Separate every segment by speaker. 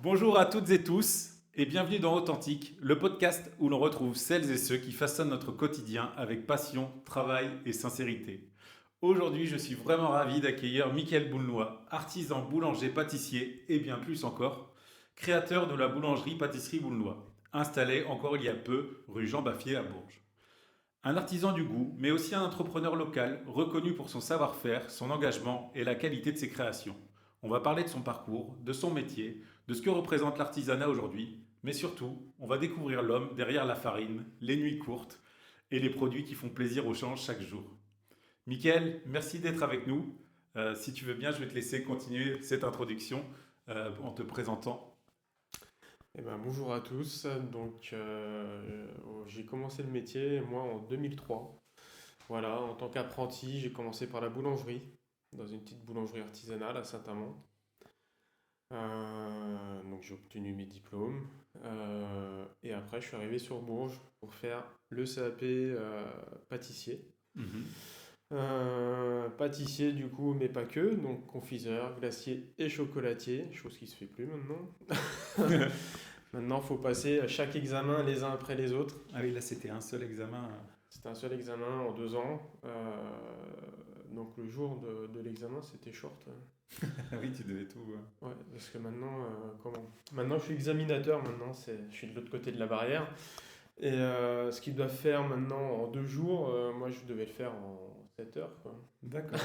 Speaker 1: Bonjour à toutes et tous et bienvenue dans Authentique, le podcast où l'on retrouve celles et ceux qui façonnent notre quotidien avec passion, travail et sincérité. Aujourd'hui, je suis vraiment ravi d'accueillir Mickaël Boulnois, artisan boulanger-pâtissier et bien plus encore, créateur de la boulangerie-pâtisserie Boulnois, installée encore il y a peu rue Jean Baffier à Bourges. Un artisan du goût, mais aussi un entrepreneur local reconnu pour son savoir-faire, son engagement et la qualité de ses créations. On va parler de son parcours, de son métier, de ce que représente l'artisanat aujourd'hui, mais surtout, on va découvrir l'homme derrière la farine, les nuits courtes et les produits qui font plaisir au change chaque jour. Mickaël, merci d'être avec nous. Si tu veux bien, je vais te laisser continuer cette introduction en te présentant.
Speaker 2: Bonjour à tous. J'ai commencé le métier moi en 2003. Voilà, en tant qu'apprenti, j'ai commencé par la boulangerie, dans une petite boulangerie artisanale à Saint-Amand. Donc j'ai obtenu mes diplômes. Et après, je suis arrivé sur Bourges pour faire le CAP pâtissier.
Speaker 1: Mhm.
Speaker 2: Pâtissier du coup, mais pas que, donc confiseur, glacier et chocolatier, chose qui se fait plus maintenant. Maintenant, il faut passer à chaque examen les uns après les autres.
Speaker 1: Ah oui, là c'était un seul examen.
Speaker 2: C'était un seul examen en 2 ans. Donc le jour de l'examen, c'était short.
Speaker 1: Ah oui, tu devais tout.
Speaker 2: Ouais, parce que maintenant, Maintenant, je suis examinateur. Maintenant, je suis de l'autre côté de la barrière. Et ce qu'ils doivent faire maintenant en 2 jours, moi, je devais le faire en 7 heures, quoi.
Speaker 1: D'accord.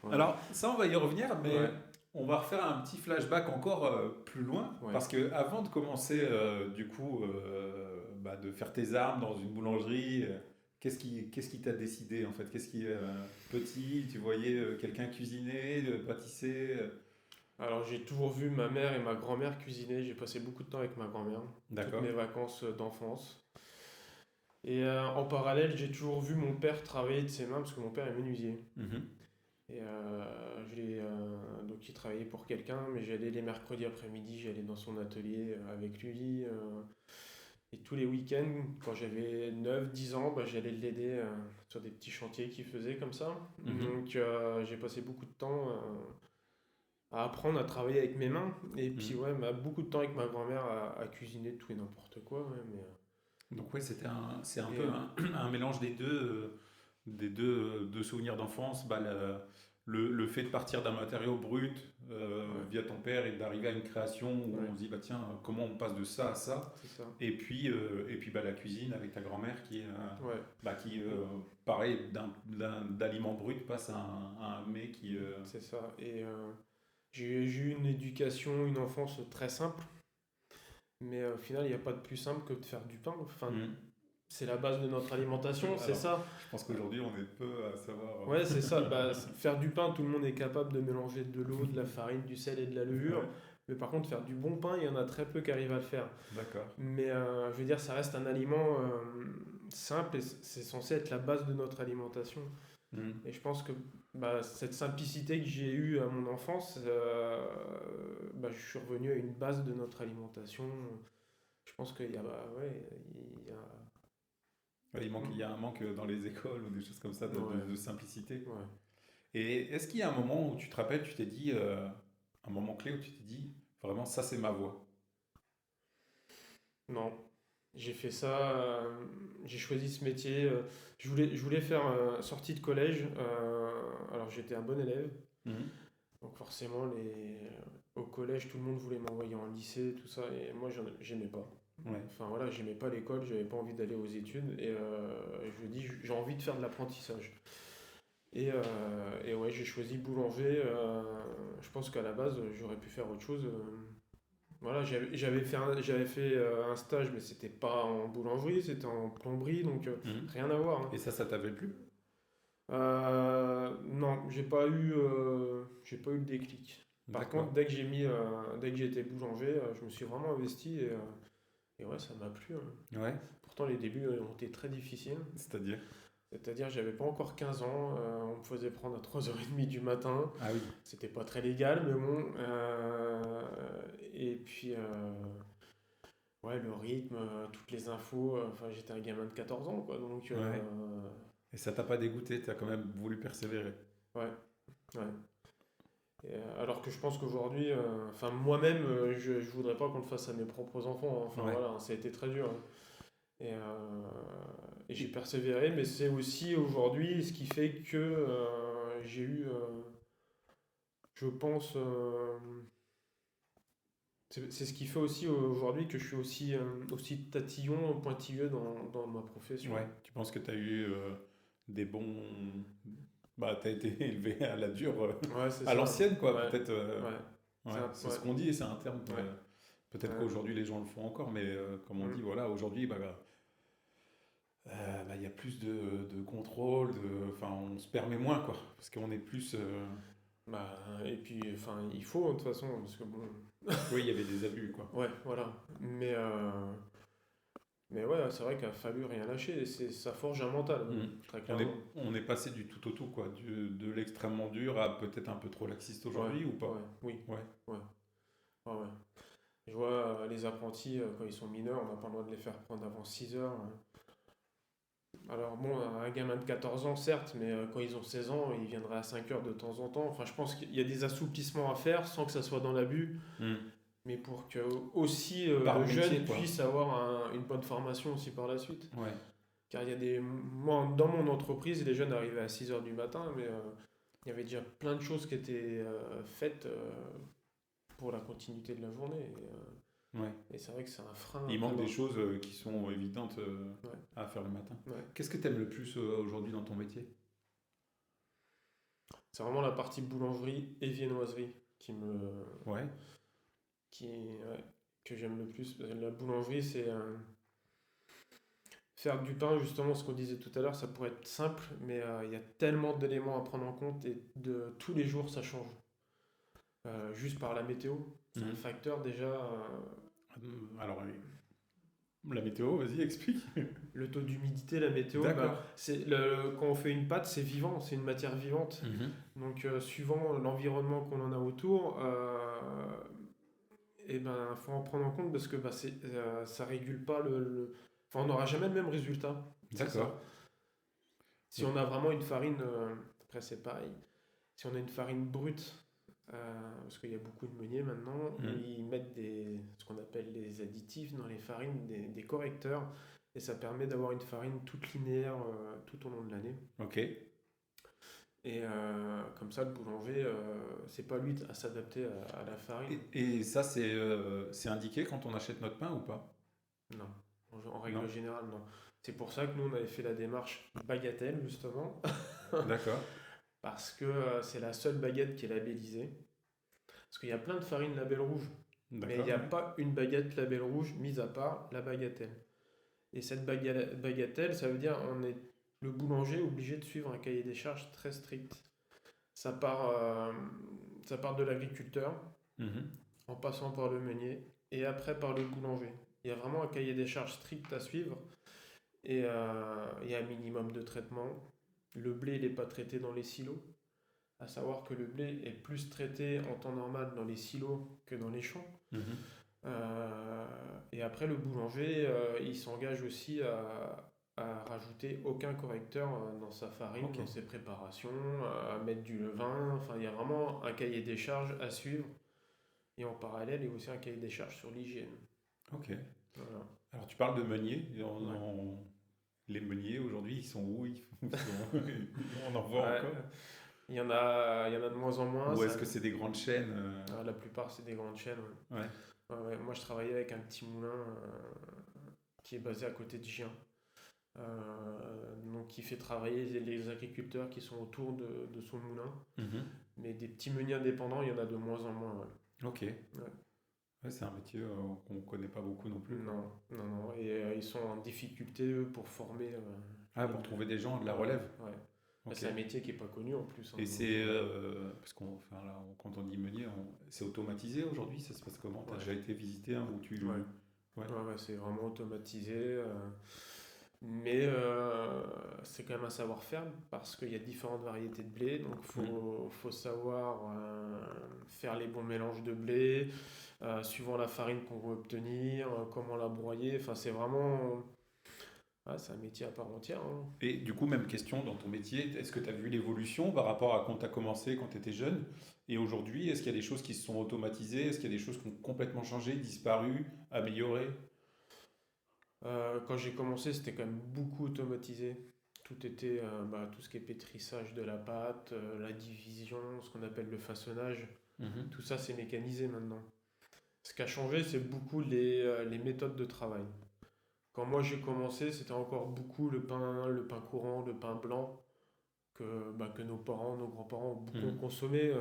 Speaker 2: Voilà.
Speaker 1: Alors, ça, on va y revenir, mais
Speaker 2: Ouais,
Speaker 1: on va refaire un petit flashback encore plus loin.
Speaker 2: ouais.
Speaker 1: Parce que avant de commencer, de faire tes armes dans une boulangerie, qu'est-ce qui t'a décidé en fait? Petit, tu voyais quelqu'un cuisiner, pâtisser
Speaker 2: Alors, j'ai toujours vu ma mère et ma grand-mère cuisiner. J'ai passé beaucoup de temps avec ma grand-mère, toutes
Speaker 1: D'accord.
Speaker 2: mes vacances d'enfance. Et en parallèle, j'ai toujours vu mon père travailler de ses mains parce que mon père est menuisier.
Speaker 1: Mhm.
Speaker 2: Et donc il travaillait pour quelqu'un, mais j'allais les mercredis après-midi, j'allais dans son atelier avec lui. Et tous les week-ends, quand j'avais 9 10 ans, bah, j'allais l'aider sur des petits chantiers qu'il faisait comme ça.
Speaker 1: Mhm.
Speaker 2: Donc j'ai passé beaucoup de temps à apprendre à travailler avec mes mains. Et puis
Speaker 1: Mhm.
Speaker 2: ouais, beaucoup de temps avec ma grand-mère à cuisiner tout et n'importe quoi. Ouais,
Speaker 1: Donc ouais, c'est un
Speaker 2: et,
Speaker 1: peu
Speaker 2: euh,
Speaker 1: un mélange des deux souvenirs d'enfance. Le fait de partir d'un matériau brut
Speaker 2: ouais,
Speaker 1: via ton père et d'arriver à une création où
Speaker 2: ouais,
Speaker 1: on se dit bah tiens comment on passe de ça à ça
Speaker 2: c'est ça.
Speaker 1: et puis la cuisine avec ta grand-mère
Speaker 2: Ouais.
Speaker 1: qui pareil d'aliment brut passe à un mets qui
Speaker 2: C'est ça. Et j'ai eu une éducation, une enfance très simple, mais au final, il n'y a pas de plus simple que de faire du pain. Enfin,
Speaker 1: Hmm.
Speaker 2: c'est la base de notre alimentation, c'est
Speaker 1: Alors
Speaker 2: ça.
Speaker 1: je pense qu'aujourd'hui on est peu à savoir
Speaker 2: Ouais, c'est ça. Bah, faire du pain, tout le monde est capable de mélanger de l'eau, de la farine, du sel et de la levure.
Speaker 1: ouais,
Speaker 2: Mais par contre, faire du bon pain, il y en a très peu qui arrivent à le faire.
Speaker 1: d'accord.
Speaker 2: Mais je veux dire, ça reste un aliment simple et c'est censé être la base de notre alimentation.
Speaker 1: Hmm.
Speaker 2: Et je pense que cette simplicité que j'ai eue à mon enfance, je suis revenu à une base de notre alimentation. Je pense qu'il y a, ouais, il y a,
Speaker 1: Ouais, il y a un manque dans les écoles ou des choses comme ça
Speaker 2: ouais,
Speaker 1: de simplicité.
Speaker 2: ouais.
Speaker 1: Et est-ce qu'il y a un moment où tu te rappelles, tu t'es dit, un moment clé où tu t'es dit, vraiment, ça c'est ma voie.
Speaker 2: Non, j'ai fait ça, j'ai choisi ce métier. Je voulais faire sortie de collège. Alors j'étais un bon élève,
Speaker 1: Mhm.
Speaker 2: donc forcément au collège tout le monde voulait m'envoyer en lycée, tout ça, et moi j'aimais pas.
Speaker 1: Ouais.
Speaker 2: Enfin voilà, j'aimais pas l'école, j'avais pas envie d'aller aux études et je me dis j'ai envie de faire de l'apprentissage. Et ouais, j'ai choisi boulanger. Je pense qu'à la base j'aurais pu faire autre chose. Voilà, j'avais fait un stage, mais c'était pas en boulangerie, c'était en plomberie, donc
Speaker 1: Mhm.
Speaker 2: rien à voir, hein.
Speaker 1: Et ça t'avait plu?
Speaker 2: Non, j'ai pas eu le déclic. Par
Speaker 1: D'accord.
Speaker 2: contre, dès que j'ai été boulanger, je me suis vraiment investi et ouais, ça m'a plu, hein.
Speaker 1: Ouais.
Speaker 2: Pourtant, les débuts ont été très difficiles.
Speaker 1: C'est-à-dire?
Speaker 2: C'est-à-dire, j'avais pas encore 15 ans, on me faisait prendre à 3h30 du matin.
Speaker 1: Ah oui.
Speaker 2: C'était pas très légal, mais bon. Et puis, ouais, le rythme, toutes les infos. Enfin, j'étais un gamin de 14 ans, quoi. Donc,
Speaker 1: Ouais. Et ça t'a pas dégoûté, t'as quand même voulu persévérer.
Speaker 2: ouais, ouais. Alors que je pense qu'aujourd'hui, enfin moi-même, je voudrais pas qu'on le fasse à mes propres enfants, hein. Enfin
Speaker 1: Ouais.
Speaker 2: voilà, ça a été très dur, hein. Et j'ai persévéré, mais c'est aussi aujourd'hui ce qui fait que j'ai eu, je pense, c'est ce qui fait aussi aujourd'hui que je suis aussi tatillon, pointilleux dans ma profession.
Speaker 1: Ouais. Tu penses que tu as eu des bons. Bah, tu as été élevé à la dure,
Speaker 2: Ouais, c'est
Speaker 1: à
Speaker 2: ça.
Speaker 1: l'ancienne, quoi.
Speaker 2: Ouais,
Speaker 1: Peut-être.
Speaker 2: ouais.
Speaker 1: Ouais, c'est
Speaker 2: Ouais,
Speaker 1: ce qu'on dit et c'est un terme.
Speaker 2: ouais,
Speaker 1: Peut-être
Speaker 2: ouais.
Speaker 1: qu'aujourd'hui les gens le font encore, mais comme on dit,
Speaker 2: Mm.
Speaker 1: voilà, aujourd'hui, il y a plus de contrôle, enfin, on se permet moins, quoi. Parce qu'on est plus.
Speaker 2: Bah, et puis, enfin, il faut, de toute façon, parce que bon.
Speaker 1: Oui, il y avait des abus, quoi.
Speaker 2: Ouais, voilà. Mais ouais, c'est vrai qu'il a fallu rien lâcher. Ça forge un mental,
Speaker 1: Mm.
Speaker 2: très
Speaker 1: On est,
Speaker 2: clairement.
Speaker 1: on est passé du tout au tout, quoi. De l'extrêmement dur à peut-être un peu trop laxiste
Speaker 2: Ouais,
Speaker 1: aujourd'hui ou pas?
Speaker 2: ouais, oui,
Speaker 1: Ouais.
Speaker 2: ouais, ouais, ouais. Je vois les apprentis, quand ils sont mineurs, on n'a pas le droit de les faire prendre avant 6 heures, hein. Alors bon, un gamin de 14 ans, certes, mais quand ils ont 16 ans, ils viendraient à 5 heures de temps en temps. Enfin, je pense qu'il y a des assouplissements à faire sans que ça soit dans l'abus,
Speaker 1: Mm.
Speaker 2: mais pour que aussi
Speaker 1: Par
Speaker 2: le
Speaker 1: métier,
Speaker 2: jeune
Speaker 1: quoi.
Speaker 2: puisse avoir une bonne formation aussi par la suite.
Speaker 1: Ouais.
Speaker 2: Car il y a moi, dans mon entreprise, les jeunes arrivaient à 6 heures du matin, mais il y avait déjà plein de choses qui étaient faites pour la continuité de la journée.
Speaker 1: Ouais.
Speaker 2: Et c'est vrai que c'est un frein
Speaker 1: Il
Speaker 2: très
Speaker 1: manque des
Speaker 2: bas.
Speaker 1: choses qui sont évidentes
Speaker 2: Ouais,
Speaker 1: à faire le matin.
Speaker 2: ouais.
Speaker 1: Qu'est-ce que tu aimes le plus aujourd'hui dans ton métier?
Speaker 2: C'est vraiment la partie boulangerie et viennoiserie
Speaker 1: Ouais.
Speaker 2: ouais, que j'aime le plus. La boulangerie, c'est faire du pain, justement, ce qu'on disait tout à l'heure, ça pourrait être simple, mais il y a tellement d'éléments à prendre en compte et de tous les jours, ça change. Juste par la météo, c'est un
Speaker 1: Mhm.
Speaker 2: facteur déjà.
Speaker 1: Alors, la météo, vas-y, explique.
Speaker 2: Le taux d'humidité, la météo, bah,
Speaker 1: D'accord.
Speaker 2: quand on fait une pâte, c'est vivant, c'est une matière vivante.
Speaker 1: Mhm.
Speaker 2: Donc, suivant l'environnement qu'on en a autour, et ben, faut en prendre en compte parce que bah, ça régule pas Enfin, on n'aura jamais le même résultat. C'est
Speaker 1: D'accord.
Speaker 2: ça. Si on a vraiment une farine, après c'est pareil. Si on a une farine brute, parce qu'il y a beaucoup de meuniers maintenant où
Speaker 1: Mhm.
Speaker 2: ils mettent ce qu'on appelle des additifs dans les farines, des correcteurs, et ça permet d'avoir une farine toute linéaire tout au long de l'année.
Speaker 1: Ok.
Speaker 2: Et comme ça, le boulanger, c'est pas lui à s'adapter à la farine.
Speaker 1: Et ça, c'est indiqué quand on achète notre pain ou pas?
Speaker 2: Non, en règle
Speaker 1: Non?
Speaker 2: générale, non. C'est pour ça que nous, on avait fait la démarche bagatelle, justement,
Speaker 1: D'accord.
Speaker 2: parce que c'est la seule baguette qui est labellisée. Parce qu'il y a plein de farines label rouge, mais il
Speaker 1: D'accord,
Speaker 2: n'y a
Speaker 1: ouais.
Speaker 2: pas une baguette label rouge, mis à part la bagatelle. Et cette bagatelle, ça veut dire on est le boulanger est obligé de suivre un cahier des charges très strict. Ça part, euh, ça part de l'agriculteur,
Speaker 1: Mhm.
Speaker 2: en passant par le meunier, et après par le boulanger. Il y a vraiment un cahier des charges strict à suivre, et il y a un minimum de traitement. Le blé, il n'est pas traité dans les silos, à savoir que le blé est plus traité en temps normal dans les silos que dans les champs.
Speaker 1: Mhm.
Speaker 2: Et après, le boulanger, il s'engage aussi à rajouter aucun correcteur dans sa farine,
Speaker 1: Ok.
Speaker 2: dans ses préparations, à mettre du levain. Enfin, il y a vraiment un cahier des charges à suivre. Et en parallèle, il y a aussi un cahier des charges sur l'hygiène.
Speaker 1: Ok.
Speaker 2: Voilà.
Speaker 1: Alors, tu parles de meuniers.
Speaker 2: Ouais.
Speaker 1: Les meuniers, aujourd'hui, ils sont où? On en voit
Speaker 2: Ouais.
Speaker 1: encore?
Speaker 2: Il y en a de moins en moins.
Speaker 1: Ou est-ce que c'est des grandes chaînes
Speaker 2: La plupart, c'est des grandes chaînes, ouais.
Speaker 1: Ouais.
Speaker 2: Ouais, ouais. Moi, je travaillais avec un petit moulin qui est basé à côté de Gien. Donc qui fait travailler les agriculteurs qui sont autour de son moulin.
Speaker 1: Mhm.
Speaker 2: Mais des petits meuniers indépendants, il y en a de moins en moins, ouais.
Speaker 1: Ok.
Speaker 2: Ouais.
Speaker 1: Ouais, c'est un métier qu'on ne connaît pas beaucoup non plus, quoi.
Speaker 2: Non, non, non. Et ils sont en difficulté, eux, pour former
Speaker 1: Ah,
Speaker 2: les
Speaker 1: pour
Speaker 2: meuniers.
Speaker 1: trouver des gens de la
Speaker 2: Ouais,
Speaker 1: relève.
Speaker 2: ouais. Bah,
Speaker 1: Ok.
Speaker 2: c'est un métier qui n'est pas connu en plus, hein,
Speaker 1: Et
Speaker 2: donc,
Speaker 1: c'est parce enfin, là, quand on dit meunier, c'est automatisé aujourd'hui. Ça se passe comment? T'as
Speaker 2: ouais.
Speaker 1: déjà été visité un où tu.
Speaker 2: Ouais.
Speaker 1: Ouais.
Speaker 2: Ouais, ouais, c'est vraiment automatisé. Mais c'est quand même un savoir-faire parce qu'il y a différentes variétés de blé. Donc
Speaker 1: Mm.
Speaker 2: faut savoir faire les bons mélanges de blé, suivant la farine qu'on veut obtenir, comment la broyer. Enfin, c'est vraiment. Ah, c'est un métier à part entière, hein.
Speaker 1: Et du coup, même question dans ton métier, est-ce que tu as vu l'évolution par rapport à quand tu as commencé, quand tu étais jeune? Et aujourd'hui, est-ce qu'il y a des choses qui se sont automatisées? Est-ce qu'il y a des choses qui ont complètement changé, disparu, amélioré?
Speaker 2: Quand j'ai commencé, c'était quand même beaucoup automatisé. Tout était, tout ce qui est pétrissage de la pâte, la division, ce qu'on appelle le façonnage,
Speaker 1: Mhm.
Speaker 2: tout ça c'est mécanisé maintenant. Ce qui a changé, c'est beaucoup les méthodes de travail. Quand moi j'ai commencé, c'était encore beaucoup le pain courant, le pain blanc, que nos parents, nos grands-parents ont beaucoup
Speaker 1: Mhm.
Speaker 2: consommé,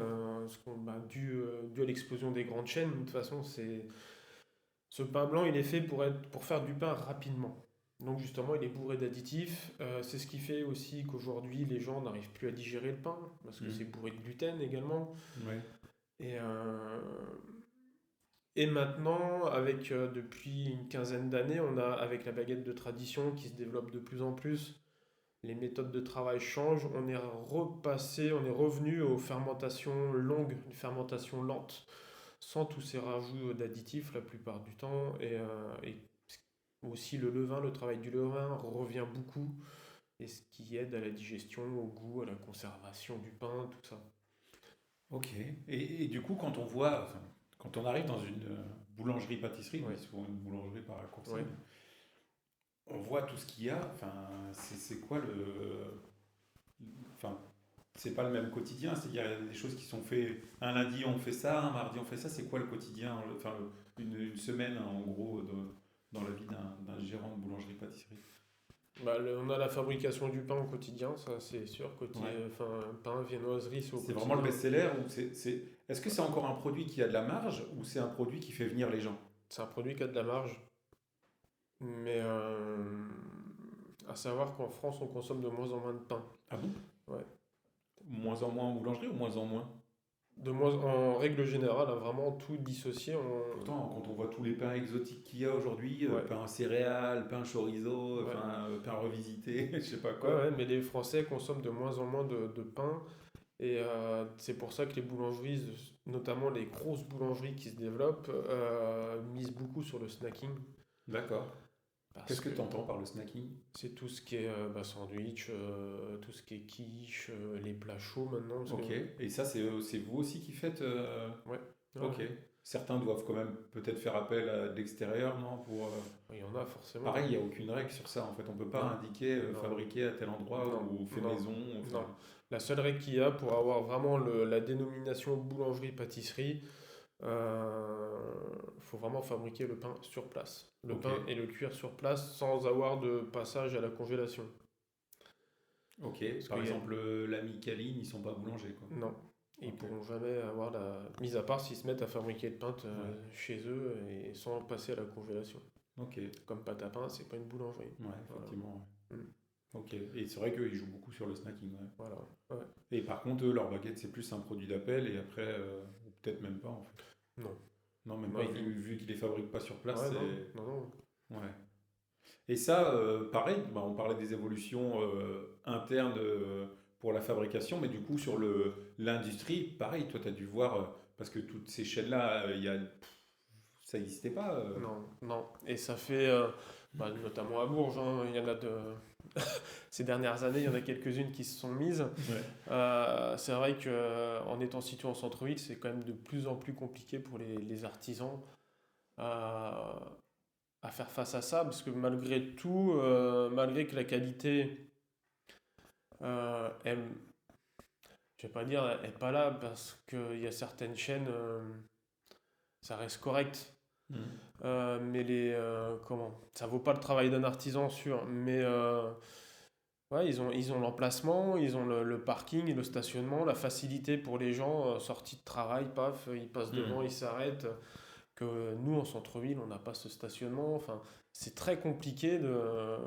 Speaker 2: dû à l'explosion des grandes chaînes. De toute façon, ce pain blanc, il est fait pour faire du pain rapidement. Donc justement, il est bourré d'additifs. C'est ce qui fait aussi qu'aujourd'hui, les gens n'arrivent plus à digérer le pain, parce que c'est
Speaker 1: Mhm.
Speaker 2: bourré de gluten également.
Speaker 1: Ouais.
Speaker 2: Et, euh, et maintenant, depuis une quinzaine d'années, on a, avec la baguette de tradition qui se développe de plus en plus, les méthodes de travail changent. On est revenu aux fermentations longues, une fermentation lente, sans tous ces rajouts d'additifs la plupart du temps. Et aussi le levain, le travail du levain revient beaucoup, et ce qui aide à la digestion, au goût, à la conservation du pain, tout ça.
Speaker 1: Ok. Et du coup, quand on voit, enfin, quand on arrive dans une boulangerie-pâtisserie, mais
Speaker 2: Ouais,
Speaker 1: souvent une boulangerie par raccourci,
Speaker 2: ouais.
Speaker 1: on voit tout ce qu'il y a. Enfin, c'est quoi le. Enfin, c'est pas le même quotidien. C'est-à-dire, il y a des choses qui sont faites. Un lundi, on fait ça, un mardi, on fait ça. C'est quoi le quotidien? Enfin, une semaine, en gros, dans la vie d'un gérant de boulangerie-pâtisserie.
Speaker 2: On a la fabrication du pain au quotidien, ça c'est sûr.
Speaker 1: Ouais.
Speaker 2: Pain, viennoiserie, c'est au
Speaker 1: C'est vraiment le
Speaker 2: quotidien.
Speaker 1: best-seller ou Est-ce que c'est encore un produit qui a de la marge ou c'est un produit qui fait venir les gens?
Speaker 2: C'est un produit qui a de la marge, mais à savoir qu'en France, on consomme de moins en moins de pain.
Speaker 1: Ah bon?
Speaker 2: Ouais.
Speaker 1: Moins en moins en boulangerie ou moins en moins?
Speaker 2: En règle générale, hein, vraiment tout dissocié.
Speaker 1: Pourtant, quand on voit tous les pains exotiques qu'il y a aujourd'hui,
Speaker 2: Ouais,
Speaker 1: pain céréales, pain chorizo,
Speaker 2: ouais.
Speaker 1: enfin, pain revisité, je sais pas
Speaker 2: Ouais,
Speaker 1: quoi.
Speaker 2: ouais, mais les Français consomment de moins en moins de pain. Et c'est pour ça que les boulangeries, notamment les grosses boulangeries qui se développent, misent beaucoup sur le snacking.
Speaker 1: D'accord.
Speaker 2: Parce
Speaker 1: Qu'est-ce que
Speaker 2: que
Speaker 1: tu entends par le snacking?
Speaker 2: c'est tout ce qui est sandwich, tout ce qui est quiche, les plats chauds maintenant. Parce que,
Speaker 1: Ok. Et ça, c'est vous aussi qui faites
Speaker 2: ouais, ouais,
Speaker 1: Ok.
Speaker 2: ouais.
Speaker 1: Certains doivent quand même peut-être faire appel à de l'extérieur, non?
Speaker 2: Il y en a forcément.
Speaker 1: Pareil, il n'y a aucune règle sur ça. En fait, on peut pas
Speaker 2: Non,
Speaker 1: indiquer
Speaker 2: non,
Speaker 1: fabriqué à tel endroit
Speaker 2: non,
Speaker 1: ou fait
Speaker 2: non,
Speaker 1: maison. Enfin,
Speaker 2: non. La seule règle qu'il y a pour avoir vraiment la dénomination boulangerie-pâtisserie, faut vraiment fabriquer le pain sur place. Le
Speaker 1: ok.
Speaker 2: pain et le cuire sur place sans avoir de passage à la congélation.
Speaker 1: Ok.
Speaker 2: Parce
Speaker 1: Par
Speaker 2: qu'il y a...
Speaker 1: exemple, l'ami Caline, ils sont pas boulangers, quoi.
Speaker 2: Non. Ils
Speaker 1: Ok.
Speaker 2: pourront jamais avoir la... Mis à part s'ils se mettent à fabriquer le pain
Speaker 1: Ouais.
Speaker 2: chez eux et sans passer à la congélation.
Speaker 1: Ok.
Speaker 2: Comme pâte à pain, c'est pas une boulangerie.
Speaker 1: Ouais,
Speaker 2: Voilà.
Speaker 1: effectivement.
Speaker 2: Mm.
Speaker 1: Ouais. Ok. Et c'est vrai qu'ils jouent beaucoup sur le snacking. Ouais.
Speaker 2: Voilà. Ouais.
Speaker 1: Et par contre, eux, leur baguette, c'est plus un produit d'appel et après, ou peut-être même pas en fait.
Speaker 2: Non.
Speaker 1: Non, même
Speaker 2: Non,
Speaker 1: pas, vu qu'ils les fabriquent pas sur place,
Speaker 2: Ouais, non,
Speaker 1: c'est.
Speaker 2: non, non.
Speaker 1: Ouais. Et ça, pareil, bah, on parlait des évolutions internes pour la fabrication, mais du coup, sur l'industrie, pareil, toi, tu as dû voir, parce que toutes ces chaînes-là, ça n'existait pas.
Speaker 2: Non, non. Et ça fait, notamment à Bourges, hein, il y en a de... Ces dernières années, il y en a quelques-unes qui se sont mises.
Speaker 1: Ouais.
Speaker 2: C'est vrai qu'en étant situé en centre-ville, c'est quand même de plus en plus compliqué pour les artisans à, à faire face à ça, parce que malgré tout, malgré que la qualité, elle, je vais pas dire, elle est pas là, parce qu'il y a certaines chaînes, ça reste correct.
Speaker 1: Mhm.
Speaker 2: Mais comment? Ça vaut pas le travail d'un artisan sûr, mais ouais, ils ont l'emplacement, ils ont le parking, le stationnement, la facilité pour les gens sortis de travail, paf, ils passent devant,
Speaker 1: Mhm.
Speaker 2: ils s'arrêtent. Que nous, en centre-ville, on n'a pas ce stationnement. Enfin, c'est très compliqué de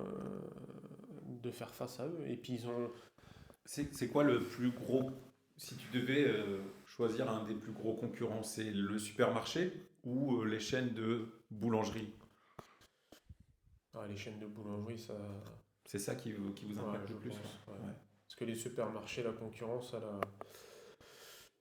Speaker 2: faire face à eux. Et puis ils ont,
Speaker 1: C'est quoi le plus gros, si tu devais choisir un des plus gros concurrents, c'est le supermarché ou les chaînes de boulangerie?
Speaker 2: les chaînes de boulangerie, ça,
Speaker 1: C'est ça qui vous
Speaker 2: ouais,
Speaker 1: impacte
Speaker 2: je
Speaker 1: le plus,
Speaker 2: pense. Ouais.
Speaker 1: ouais. Ouais.
Speaker 2: Parce que les supermarchés, la concurrence,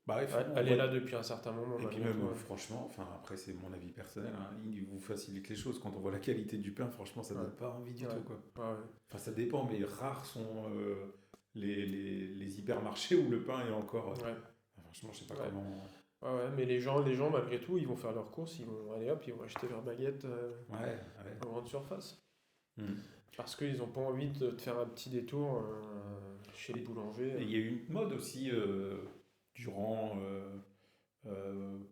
Speaker 1: Bah, ouais, on
Speaker 2: elle est
Speaker 1: voit.
Speaker 2: là depuis un certain moment
Speaker 1: Et puis
Speaker 2: malgré tout.
Speaker 1: même,
Speaker 2: Ouais.
Speaker 1: franchement, enfin après c'est mon avis personnel, hein, ils vous facilitent les choses. Quand on voit la qualité du pain, franchement, ça
Speaker 2: Ouais.
Speaker 1: donne pas envie du
Speaker 2: Ouais.
Speaker 1: tout, quoi.
Speaker 2: Ouais, ouais.
Speaker 1: Enfin, ça dépend, mais rares sont les hypermarchés où le pain est encore.
Speaker 2: Ouais.
Speaker 1: franchement, je sais pas
Speaker 2: Ouais.
Speaker 1: comment.
Speaker 2: Ouais, mais les gens, malgré tout, ils vont faire leurs courses, ils vont aller hop, ils vont acheter leur baguette
Speaker 1: Ouais, ouais.
Speaker 2: en grande surface.
Speaker 1: Hmm.
Speaker 2: Parce qu'ils n'ont pas envie de te faire un petit détour chez les boulangers.
Speaker 1: Et il y a eu une mode aussi durant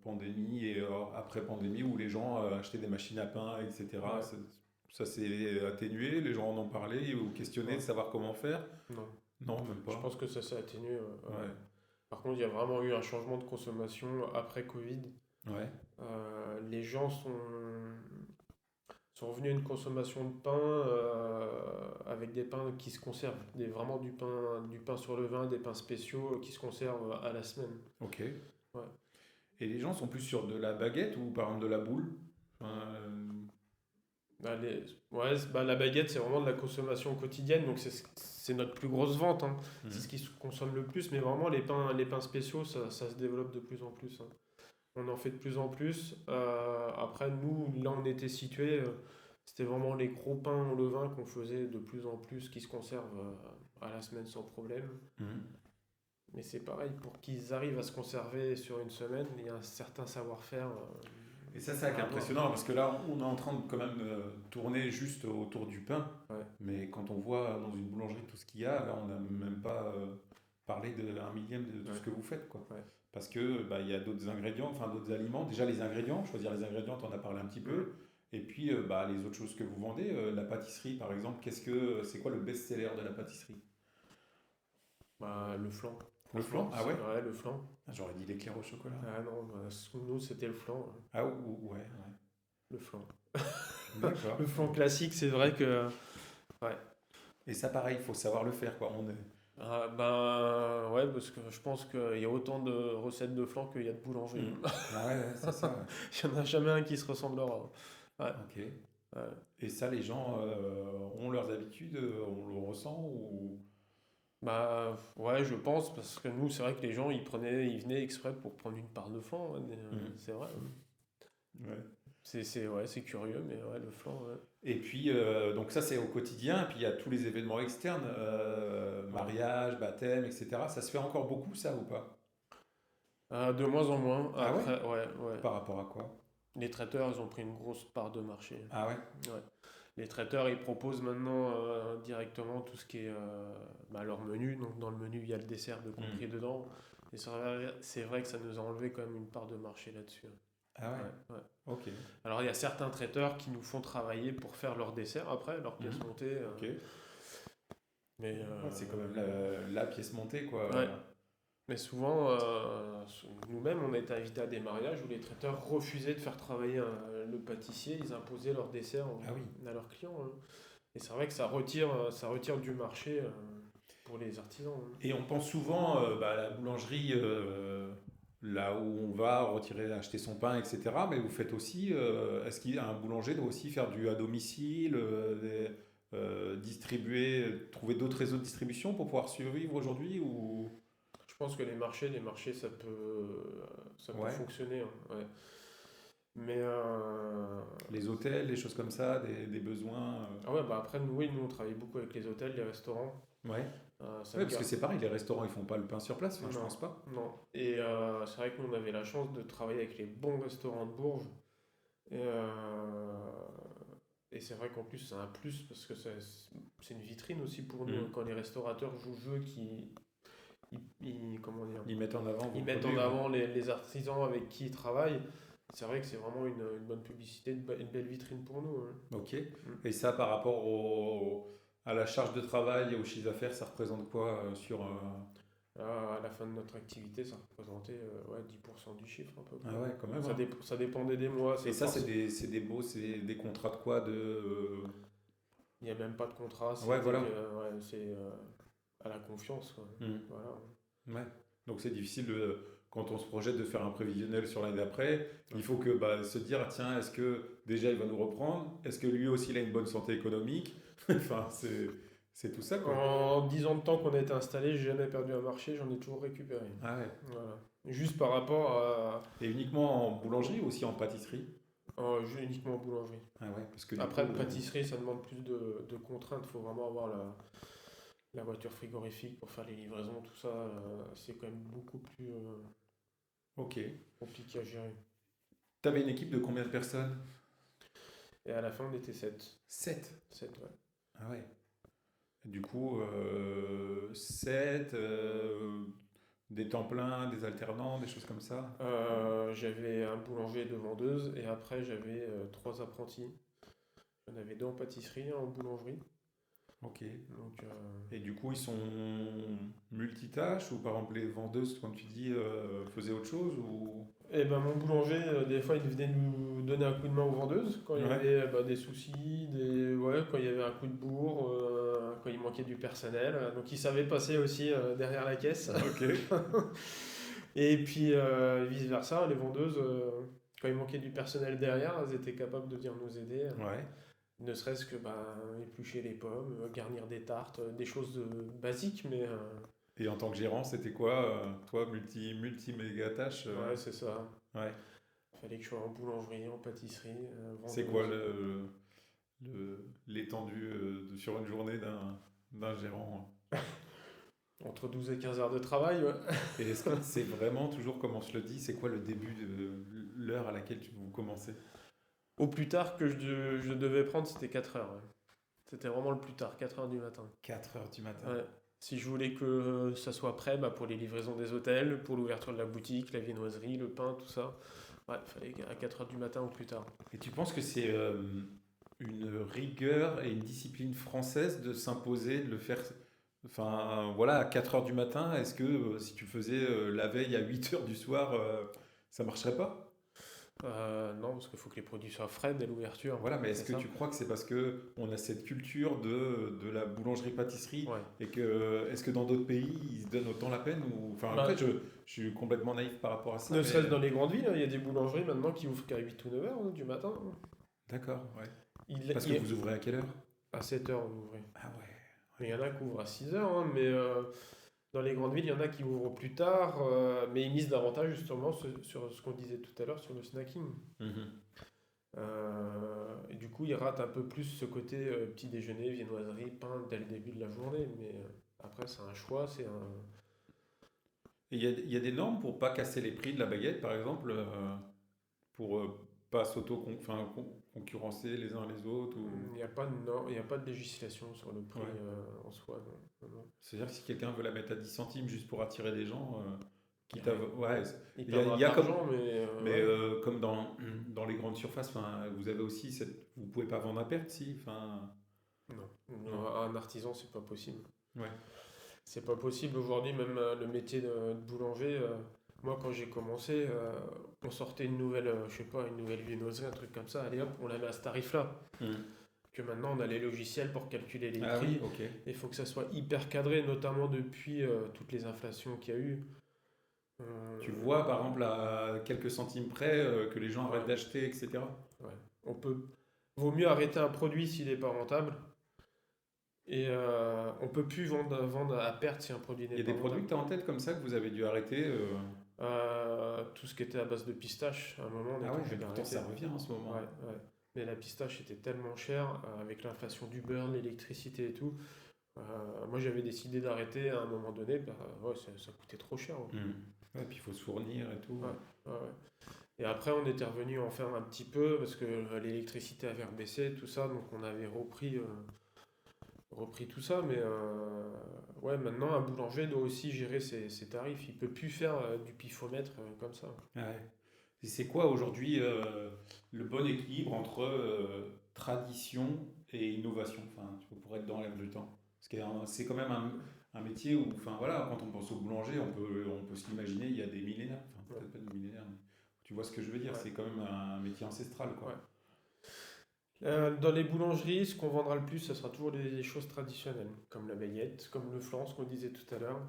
Speaker 1: pandémie et après pandémie où les gens achetaient des machines à pain, etc.
Speaker 2: Ouais,
Speaker 1: Ça s'est atténué, les gens en ont parlé ou questionné de
Speaker 2: non,
Speaker 1: savoir comment faire.
Speaker 2: non.
Speaker 1: Non, même
Speaker 2: Je
Speaker 1: pas.
Speaker 2: pense que ça s'est atténué.
Speaker 1: Ouais,
Speaker 2: Par contre, il y a vraiment eu un changement de consommation après Covid.
Speaker 1: ouais.
Speaker 2: Les gens sont revenus à une consommation de pain avec des pains qui se conservent, vraiment du pain sur le vin, des pains spéciaux qui se conservent à la semaine.
Speaker 1: Ok.
Speaker 2: Ouais.
Speaker 1: Et les gens sont plus sur de la baguette ou par exemple de la boule? Enfin,
Speaker 2: Bah, ouais, la baguette, c'est vraiment de la consommation quotidienne, donc c'est notre plus grosse vente, hein. C'est ce qui se consomme le plus, mais vraiment les pains spéciaux, ça se développe de plus en plus, hein. On en fait de plus en plus. Après, nous, là, on était situés, c'était vraiment les gros pains au levain qu'on faisait de plus en plus, qui se conservent à la semaine sans problème.
Speaker 1: mhm.
Speaker 2: Mais c'est pareil, pour qu'ils arrivent à se conserver sur une semaine, il y a un certain savoir-faire
Speaker 1: Et ça, c'est
Speaker 2: à avoir.
Speaker 1: impressionnant parce que là, on est en train de quand même tourner juste autour du pain.
Speaker 2: Ouais,
Speaker 1: Mais quand on voit dans une boulangerie tout ce qu'il y a, là, on n'a même pas parlé d'un millième de tout
Speaker 2: ouais,
Speaker 1: ce que vous faites, quoi.
Speaker 2: ouais.
Speaker 1: Parce que bah, il y a d'autres ingrédients, enfin d'autres aliments. Déjà les ingrédients, choisir les ingrédients, tu en as parlé un petit
Speaker 2: Mm.
Speaker 1: peu. Et puis bah, les autres choses que vous vendez, la pâtisserie par exemple, c'est quoi le best-seller de la pâtisserie?
Speaker 2: Bah, le flan,
Speaker 1: Le
Speaker 2: franchement,
Speaker 1: flan? Ah ouais?
Speaker 2: ouais, le flan.
Speaker 1: Ah, j'aurais dit l'éclair au chocolat.
Speaker 2: Ah non, nous, c'était le flan, hein.
Speaker 1: Ah ouais, ouais.
Speaker 2: Le flan.
Speaker 1: D'accord.
Speaker 2: Le flan classique, c'est vrai que. Ouais.
Speaker 1: Et ça pareil, il faut savoir le faire, quoi. On est...
Speaker 2: Ah, ben, ouais, parce que je pense qu'il y a autant de recettes de flan qu'il y a de boulangeries.
Speaker 1: Hmm. Ah ouais, ouais, c'est ça, ouais.
Speaker 2: Il n'y en a jamais un qui se ressemblera. Ouais.
Speaker 1: Ok.
Speaker 2: Ouais.
Speaker 1: Et ça, les gens ont leurs habitudes, on le ressent ou...
Speaker 2: Bah, ouais, je pense, parce que nous, c'est vrai que les gens, ils venaient exprès pour prendre une part de flan, ouais,
Speaker 1: Hmm.
Speaker 2: c'est vrai.
Speaker 1: Ouais.
Speaker 2: Ouais, c'est curieux, mais ouais, le flan, ouais.
Speaker 1: Et puis, donc ça, c'est au quotidien. Et puis, il y a tous les événements externes,
Speaker 2: Ouais.
Speaker 1: mariage, baptême, etc. Ça se fait encore beaucoup, ça, ou pas?
Speaker 2: De moins en moins,
Speaker 1: Ah ouais?
Speaker 2: après, ouais, ouais.
Speaker 1: Par rapport à quoi?
Speaker 2: Les traiteurs, ils ont pris une grosse part de marché.
Speaker 1: Ah ouais?
Speaker 2: Ouais. Les traiteurs, ils proposent maintenant directement tout ce qui est leur menu. Donc, dans le menu, il y a le dessert de
Speaker 1: Hmm.
Speaker 2: compris dedans. Et c'est vrai que ça nous a enlevé quand même une part de marché là-dessus.
Speaker 1: Ah ouais?
Speaker 2: Ouais, ouais.
Speaker 1: Ok.
Speaker 2: Alors, il y a certains traiteurs qui nous font travailler pour faire leur dessert après, leur pièce
Speaker 1: Hmm.
Speaker 2: montée.
Speaker 1: Ok.
Speaker 2: Mais,
Speaker 1: Ouais, c'est quand même la pièce montée, quoi.
Speaker 2: ouais. Mais souvent, nous-mêmes, on a été invités à des mariages où les traiteurs refusaient de faire travailler le pâtissier. Ils imposaient leur dessert
Speaker 1: Ah oui.
Speaker 2: à leurs clients, hein. Et c'est vrai que ça retire du marché pour les artisans, hein.
Speaker 1: Et on pense souvent bah, à la boulangerie, là où on va retirer, acheter son pain, etc. Mais vous faites aussi, est-ce qu'un boulanger doit aussi faire du à domicile, distribuer, trouver d'autres réseaux de distribution pour pouvoir survivre aujourd'hui ou...
Speaker 2: Je pense que les marchés, ça peut
Speaker 1: Ouais,
Speaker 2: fonctionner, hein, ouais. Mais
Speaker 1: les hôtels, les choses comme ça, des besoins.
Speaker 2: ah ouais, bah après, nous, oui, nous, on travaille beaucoup avec les hôtels, les restaurants.
Speaker 1: Ouais.
Speaker 2: Ça
Speaker 1: Ouais,
Speaker 2: nous
Speaker 1: parce que
Speaker 2: garde.
Speaker 1: c'est pareil, les restaurants ils font pas le pain sur place, enfin, je
Speaker 2: Non,
Speaker 1: pense pas.
Speaker 2: non. Et c'est vrai que nous, on avait la chance de travailler avec les bons restaurants de Bourges. Et, et c'est vrai qu'en plus, c'est un plus parce que c'est une vitrine aussi pour nous, hein.
Speaker 1: Mm.
Speaker 2: Quand les restaurateurs jouent le jeu, comment dire,
Speaker 1: Ils mettent en avant vos
Speaker 2: ils mettent en
Speaker 1: produits, ouais.
Speaker 2: avant les artisans avec qui ils travaillent. C'est vrai que c'est vraiment une bonne publicité, une belle vitrine pour nous, hein.
Speaker 1: Ok.
Speaker 2: Mm.
Speaker 1: Et ça, par rapport à la charge de travail et au chiffre d'affaires, ça représente quoi sur...
Speaker 2: À la fin de notre activité, ça représentait ouais, 10% du chiffre à peu près.
Speaker 1: Ah ouais, quand même,
Speaker 2: Ça,
Speaker 1: hein.
Speaker 2: ça dépendait des mois.
Speaker 1: Et ça, c'est des contrats de quoi
Speaker 2: Il n'y a même pas de contrat,
Speaker 1: Ouais, voilà.
Speaker 2: ouais, c'est à la confiance, quoi.
Speaker 1: Hmm.
Speaker 2: Voilà.
Speaker 1: Ouais. Donc c'est difficile quand on se projette de faire un prévisionnel sur l'année d'après. Il faut que bah, se dire, ah, tiens, est-ce que déjà il va nous reprendre? Est-ce que lui aussi il a une bonne santé économique? Enfin, c'est tout ça, quoi.
Speaker 2: En 10 ans de temps qu'on a été installé, j'ai jamais perdu un marché, j'en ai toujours récupéré.
Speaker 1: Ah ouais.
Speaker 2: Voilà. Juste par rapport à
Speaker 1: Et uniquement en boulangerie ou aussi en pâtisserie?
Speaker 2: uniquement en boulangerie.
Speaker 1: Ah ouais, parce que du
Speaker 2: Après,
Speaker 1: coup,
Speaker 2: pâtisserie, ça demande plus de contraintes. Il faut vraiment avoir la voiture frigorifique pour faire les livraisons, tout ça. C'est quand même beaucoup plus.
Speaker 1: Ok.
Speaker 2: Compliqué à gérer.
Speaker 1: T'avais une équipe de combien de personnes?
Speaker 2: Et à la fin, on était 7.
Speaker 1: 7.
Speaker 2: 7, ouais.
Speaker 1: Ah ouais. Du coup, 7, des temps pleins, des alternants, des choses comme ça.
Speaker 2: J'avais un boulanger et 2 vendeuses, et après, j'avais 3 apprentis. J'en avais 2 en pâtisserie, un en boulangerie.
Speaker 1: Ok.
Speaker 2: Donc,
Speaker 1: Et du coup, ils sont multitâches ou par exemple les vendeuses, comme tu dis, faisaient autre chose ou...
Speaker 2: et ben, mon boulanger, des fois, il venait nous donner un coup de main aux vendeuses quand il y
Speaker 1: Ouais.
Speaker 2: avait des soucis, ouais, quand il y avait un coup de bourre, quand il manquait du personnel. Donc, il savait passer aussi derrière la caisse.
Speaker 1: Ok.
Speaker 2: Et puis, vice-versa, les vendeuses, quand il manquait du personnel derrière, elles étaient capables de venir nous aider.
Speaker 1: Ouais.
Speaker 2: Ne serait-ce que éplucher les pommes, garnir des tartes, des choses basiques, mais
Speaker 1: Et en tant que gérant, c'était quoi, toi, méga tâches
Speaker 2: ouais, c'est ça.
Speaker 1: ouais.
Speaker 2: Il fallait que je sois en boulangerie, en pâtisserie,
Speaker 1: C'est quoi
Speaker 2: vendeuse.
Speaker 1: l'étendue sur une journée d'un gérant?
Speaker 2: Entre 12 et 15 heures de travail, ouais.
Speaker 1: Et est-ce que c'est vraiment toujours comme on se le dit, c'est quoi le début de l'heure à laquelle vous commencez?
Speaker 2: Au plus tard que je devais prendre, c'était 4 heures, ouais. C'était vraiment le plus tard, 4 heures du matin.
Speaker 1: 4 heures du matin.
Speaker 2: Ouais. Si je voulais que ça soit prêt pour les livraisons des hôtels, pour l'ouverture de la boutique, la viennoiserie, le pain, tout ça, ouais, il fallait à 4 heures du matin ou plus tard.
Speaker 1: Et tu penses que c'est une rigueur et une discipline française de s'imposer, de le faire, enfin voilà, à 4 heures du matin, est-ce que si tu le faisais la veille à 8 heures du soir, ça marcherait pas?
Speaker 2: Non, parce qu'il faut que les produits soient frais dès l'ouverture,
Speaker 1: Voilà, mais est-ce
Speaker 2: c'est
Speaker 1: que
Speaker 2: ça?
Speaker 1: tu crois que c'est parce que on a cette culture de la boulangerie-pâtisserie
Speaker 2: Ouais.
Speaker 1: et que est-ce que dans d'autres pays ils se donnent autant la peine ou enfin
Speaker 2: Bah,
Speaker 1: après je suis complètement naïf par rapport à ça
Speaker 2: ne
Speaker 1: mais
Speaker 2: serait-ce dans les grandes villes, hein, il y a des boulangeries maintenant qui ouvrent qu'à 8 ou 9 heures du matin.
Speaker 1: d'accord, ouais.
Speaker 2: Il,
Speaker 1: Parce que
Speaker 2: il-
Speaker 1: vous ouvrez à quelle heure?
Speaker 2: à 7 heures, on ouvrait.
Speaker 1: Ah ouais.
Speaker 2: Mais il y en a qui ouvrent à 6 heures, hein, mais dans les grandes villes, il y en a qui ouvrent plus tard, mais ils misent davantage justement sur ce qu'on disait tout à l'heure sur le snacking.
Speaker 1: Mhm.
Speaker 2: Et du coup, ils ratent un peu plus ce côté petit déjeuner, viennoiserie, pain dès le début de la journée. Mais après, c'est un choix, c'est un.
Speaker 1: Et il y a des normes pour pas casser les prix de la baguette par exemple pour pas enfin, concurrencer les uns les autres ou
Speaker 2: Il n'y a pas de il y a pas de législation sur le prix
Speaker 1: ouais.
Speaker 2: en soi. Non, non, non.
Speaker 1: C'est-à-dire que si quelqu'un veut la mettre à 10 centimes juste pour attirer des gens,
Speaker 2: Il,
Speaker 1: quitte à... Ouais,
Speaker 2: il
Speaker 1: il
Speaker 2: perdra
Speaker 1: y
Speaker 2: de
Speaker 1: a comme...
Speaker 2: l'argent, mais
Speaker 1: Mais
Speaker 2: ouais.
Speaker 1: comme dans les grandes surfaces, enfin, vous avez aussi cette... Vous pouvez pas vendre à perte, si, enfin...
Speaker 2: Non.
Speaker 1: Non.
Speaker 2: Un artisan, c'est pas possible.
Speaker 1: Ouais.
Speaker 2: C'est pas possible aujourd'hui, même le métier de boulanger. Moi, quand j'ai commencé, on sortait une nouvelle, je sais pas, une nouvelle viennoiserie, un truc comme ça. Allez hop, on la met à ce tarif-là.
Speaker 1: Hmm.
Speaker 2: Que maintenant, on a les logiciels pour calculer les
Speaker 1: Ah oui,
Speaker 2: prix.
Speaker 1: ok.
Speaker 2: Il faut que ça soit hyper cadré, notamment depuis toutes les inflations qu'il y a eu. Euh,
Speaker 1: Tu vois, par exemple, à quelques centimes près, que les gens arrêtent
Speaker 2: ouais,
Speaker 1: d'acheter, etc.
Speaker 2: ouais. On peut, vaut mieux arrêter un produit s'il n'est pas rentable. Et on peut plus vendre à perte si un produit
Speaker 1: Il
Speaker 2: n'est
Speaker 1: y a
Speaker 2: pas
Speaker 1: des produits
Speaker 2: rentable.
Speaker 1: que tu as en tête comme ça que vous avez dû arrêter
Speaker 2: Tout ce qui était à base de pistache, à un moment, on
Speaker 1: Ah
Speaker 2: était
Speaker 1: ouais,
Speaker 2: obligé
Speaker 1: mais pourtant
Speaker 2: d'arrêter.
Speaker 1: ça revient en ce moment.
Speaker 2: Ouais, ouais. Mais la pistache était tellement chère, avec l'inflation du beurre, l'électricité et tout. Moi, j'avais décidé d'arrêter à un moment donné. Ouais, ça coûtait trop cher. Ouais.
Speaker 1: Hmm. Ouais, puis il faut se fournir et tout.
Speaker 2: Ouais, ouais, ouais. Et après, on était revenu en faire un petit peu parce que l'électricité avait rebaissé, tout ça. Donc, on avait repris tout ça. Mais ouais, maintenant, un boulanger doit aussi gérer ses tarifs. Il peut plus faire du pifomètre comme ça.
Speaker 1: Ouais. Et c'est quoi aujourd'hui le bon équilibre entre tradition et innovation, enfin, tu vois, pour être dans l'air du temps? Parce que c'est quand même un métier où, enfin voilà, quand on pense au boulanger, on peut se l'imaginer il y a des millénaires, enfin
Speaker 2: Ouais,
Speaker 1: peut-être pas des millénaires, mais tu vois ce que je veux dire,
Speaker 2: ouais,
Speaker 1: c'est quand même un métier ancestral,
Speaker 2: ouais.
Speaker 1: quoi.
Speaker 2: Dans les boulangeries, ce qu'on vendra le plus, ce sera toujours les choses traditionnelles, comme la baguette, comme le flan, ce qu'on disait tout à l'heure.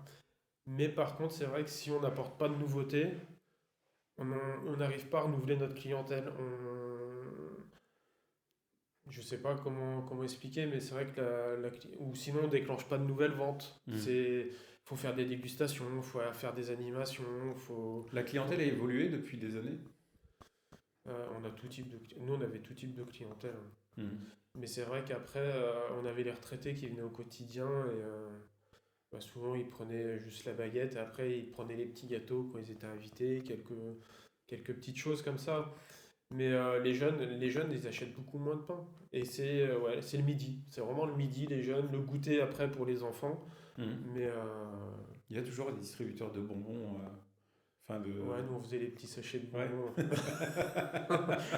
Speaker 2: Mais par contre, c'est vrai que si on n'apporte pas de nouveautés, on n'arrive pas à renouveler notre clientèle. Je sais pas comment expliquer, mais c'est vrai que ou sinon on déclenche pas de nouvelles ventes.
Speaker 1: Hmm.
Speaker 2: Faut faire des dégustations, faut faire des animations,
Speaker 1: La clientèle a évolué depuis des années.
Speaker 2: on a tout type nous on avait tout type de clientèle, hein.
Speaker 1: Hmm.
Speaker 2: Mais c'est vrai qu'après on avait les retraités qui venaient au quotidien et bah, souvent ils prenaient juste la baguette et après ils prenaient les petits gâteaux quand ils étaient invités, quelques petites choses comme ça. Mais les jeunes, ils achètent beaucoup moins de pain. Et ouais, c'est le midi. C'est vraiment le midi, les jeunes. Le goûter après pour les enfants.
Speaker 1: Mhm.
Speaker 2: Mais
Speaker 1: Il y a toujours des distributeurs de bonbons, enfin de...
Speaker 2: ouais, nous on faisait les petits sachets de
Speaker 1: Ouais.
Speaker 2: bonbons.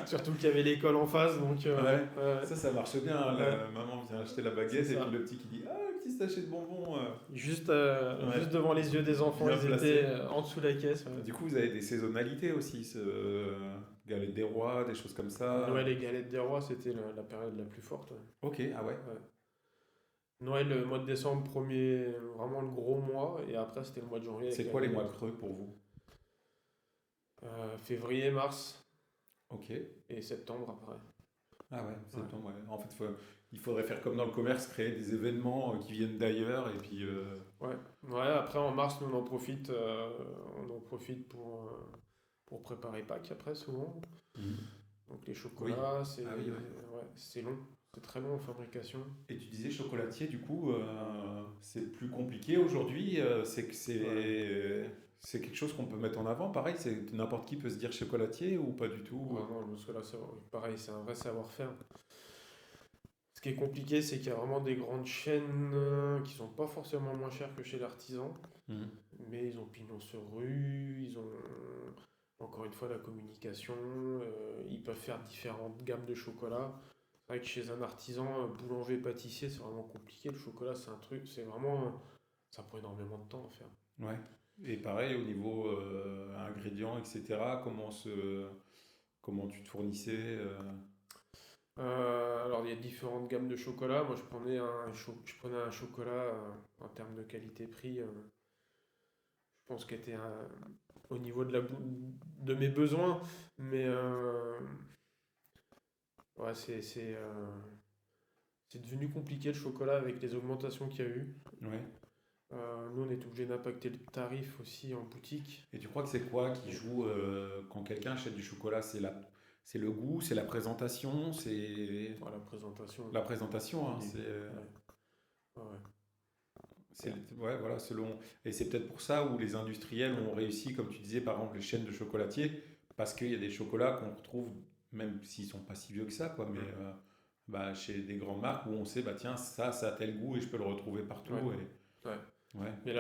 Speaker 2: Surtout qu'il y avait l'école en face, donc
Speaker 1: Ouais,
Speaker 2: ouais,
Speaker 1: ça marche bien, hein.
Speaker 2: ouais,
Speaker 1: La maman vient acheter la
Speaker 2: c'est
Speaker 1: baguette et puis
Speaker 2: ça.
Speaker 1: le petit qui dit ah, un petit sachet de bonbons.
Speaker 2: Juste
Speaker 1: Ouais,
Speaker 2: devant les yeux des enfants,
Speaker 1: bien
Speaker 2: ils étaient
Speaker 1: placé.
Speaker 2: en dessous de la caisse. Ouais.
Speaker 1: Du coup, vous avez des saisonnalités aussi, galette des rois, des choses comme ça.
Speaker 2: Noël et galette des rois, c'était la période la plus forte. Ouais.
Speaker 1: Ok, ah ouais.
Speaker 2: Ouais. Noël, le mois de décembre, premier, vraiment le gros mois, et après c'était le mois de janvier avec
Speaker 1: C'est
Speaker 2: la
Speaker 1: quoi les mois
Speaker 2: galette.
Speaker 1: creux pour vous?
Speaker 2: Février, mars
Speaker 1: Ok.
Speaker 2: et septembre après.
Speaker 1: Ah ouais,
Speaker 2: Ouais.
Speaker 1: septembre, ouais. En fait, il faudrait faire comme dans le commerce, créer des événements qui viennent d'ailleurs et puis.
Speaker 2: Ouais. Ouais, après en mars, nous on en profite pour préparer Pâques après souvent.
Speaker 1: Mhm.
Speaker 2: Donc les
Speaker 1: Oui.
Speaker 2: chocolats, c'est
Speaker 1: Ah oui, ouais.
Speaker 2: ouais, c'est long, c'est très long en fabrication.
Speaker 1: Et tu disais chocolatier, du coup, c'est plus compliqué aujourd'hui. C'est que
Speaker 2: Ouais.
Speaker 1: c'est quelque chose qu'on peut mettre en avant. Pareil, c'est n'importe qui peut se dire chocolatier ou pas du tout.
Speaker 2: Ouais, non, parce que là, pareil, c'est un vrai savoir-faire. Ce qui est compliqué, c'est qu'il y a vraiment des grandes chaînes qui sont pas forcément moins chères que chez l'artisan,
Speaker 1: Mhm.
Speaker 2: mais ils ont pignon sur rue, ils ont encore une fois la communication, ils peuvent faire différentes gammes de chocolat. C'est vrai que chez un artisan, boulanger, pâtissier, c'est vraiment compliqué. Le chocolat, c'est un truc, c'est vraiment, ça prend énormément de temps à faire.
Speaker 1: Ouais. Et pareil, au niveau ingrédients, etc., comment tu te fournissais
Speaker 2: Alors, il y a différentes gammes de chocolat. Moi, je prenais un chocolat en termes de qualité-prix. Je pense qu'il était au niveau de mes besoins. Mais ouais, c'est devenu compliqué le chocolat avec les augmentations qu'il y a eu.
Speaker 1: Ouais.
Speaker 2: Nous, on est obligé d'impacter le tarif aussi en boutique.
Speaker 1: Et tu crois que c'est quoi qui joue quand quelqu'un achète du chocolat? C'est le goût, c'est la présentation, c'est
Speaker 2: Voilà, la présentation
Speaker 1: la présentation,
Speaker 2: au
Speaker 1: hein,
Speaker 2: début. Ouais, ouais, ouais.
Speaker 1: c'est, ouais, voilà, selon. Et c'est peut-être pour ça où les industriels ont réussi, comme tu disais, par exemple, les chaînes de chocolatiers, parce qu'il y a des chocolats qu'on retrouve, même s'ils sont pas si vieux que ça, quoi, mais
Speaker 2: Mm.
Speaker 1: bah, chez des grandes marques où on sait, bah tiens, ça a tel goût et je peux le retrouver
Speaker 2: Ouais,
Speaker 1: partout.
Speaker 2: ouais.
Speaker 1: Ouais,
Speaker 2: Mais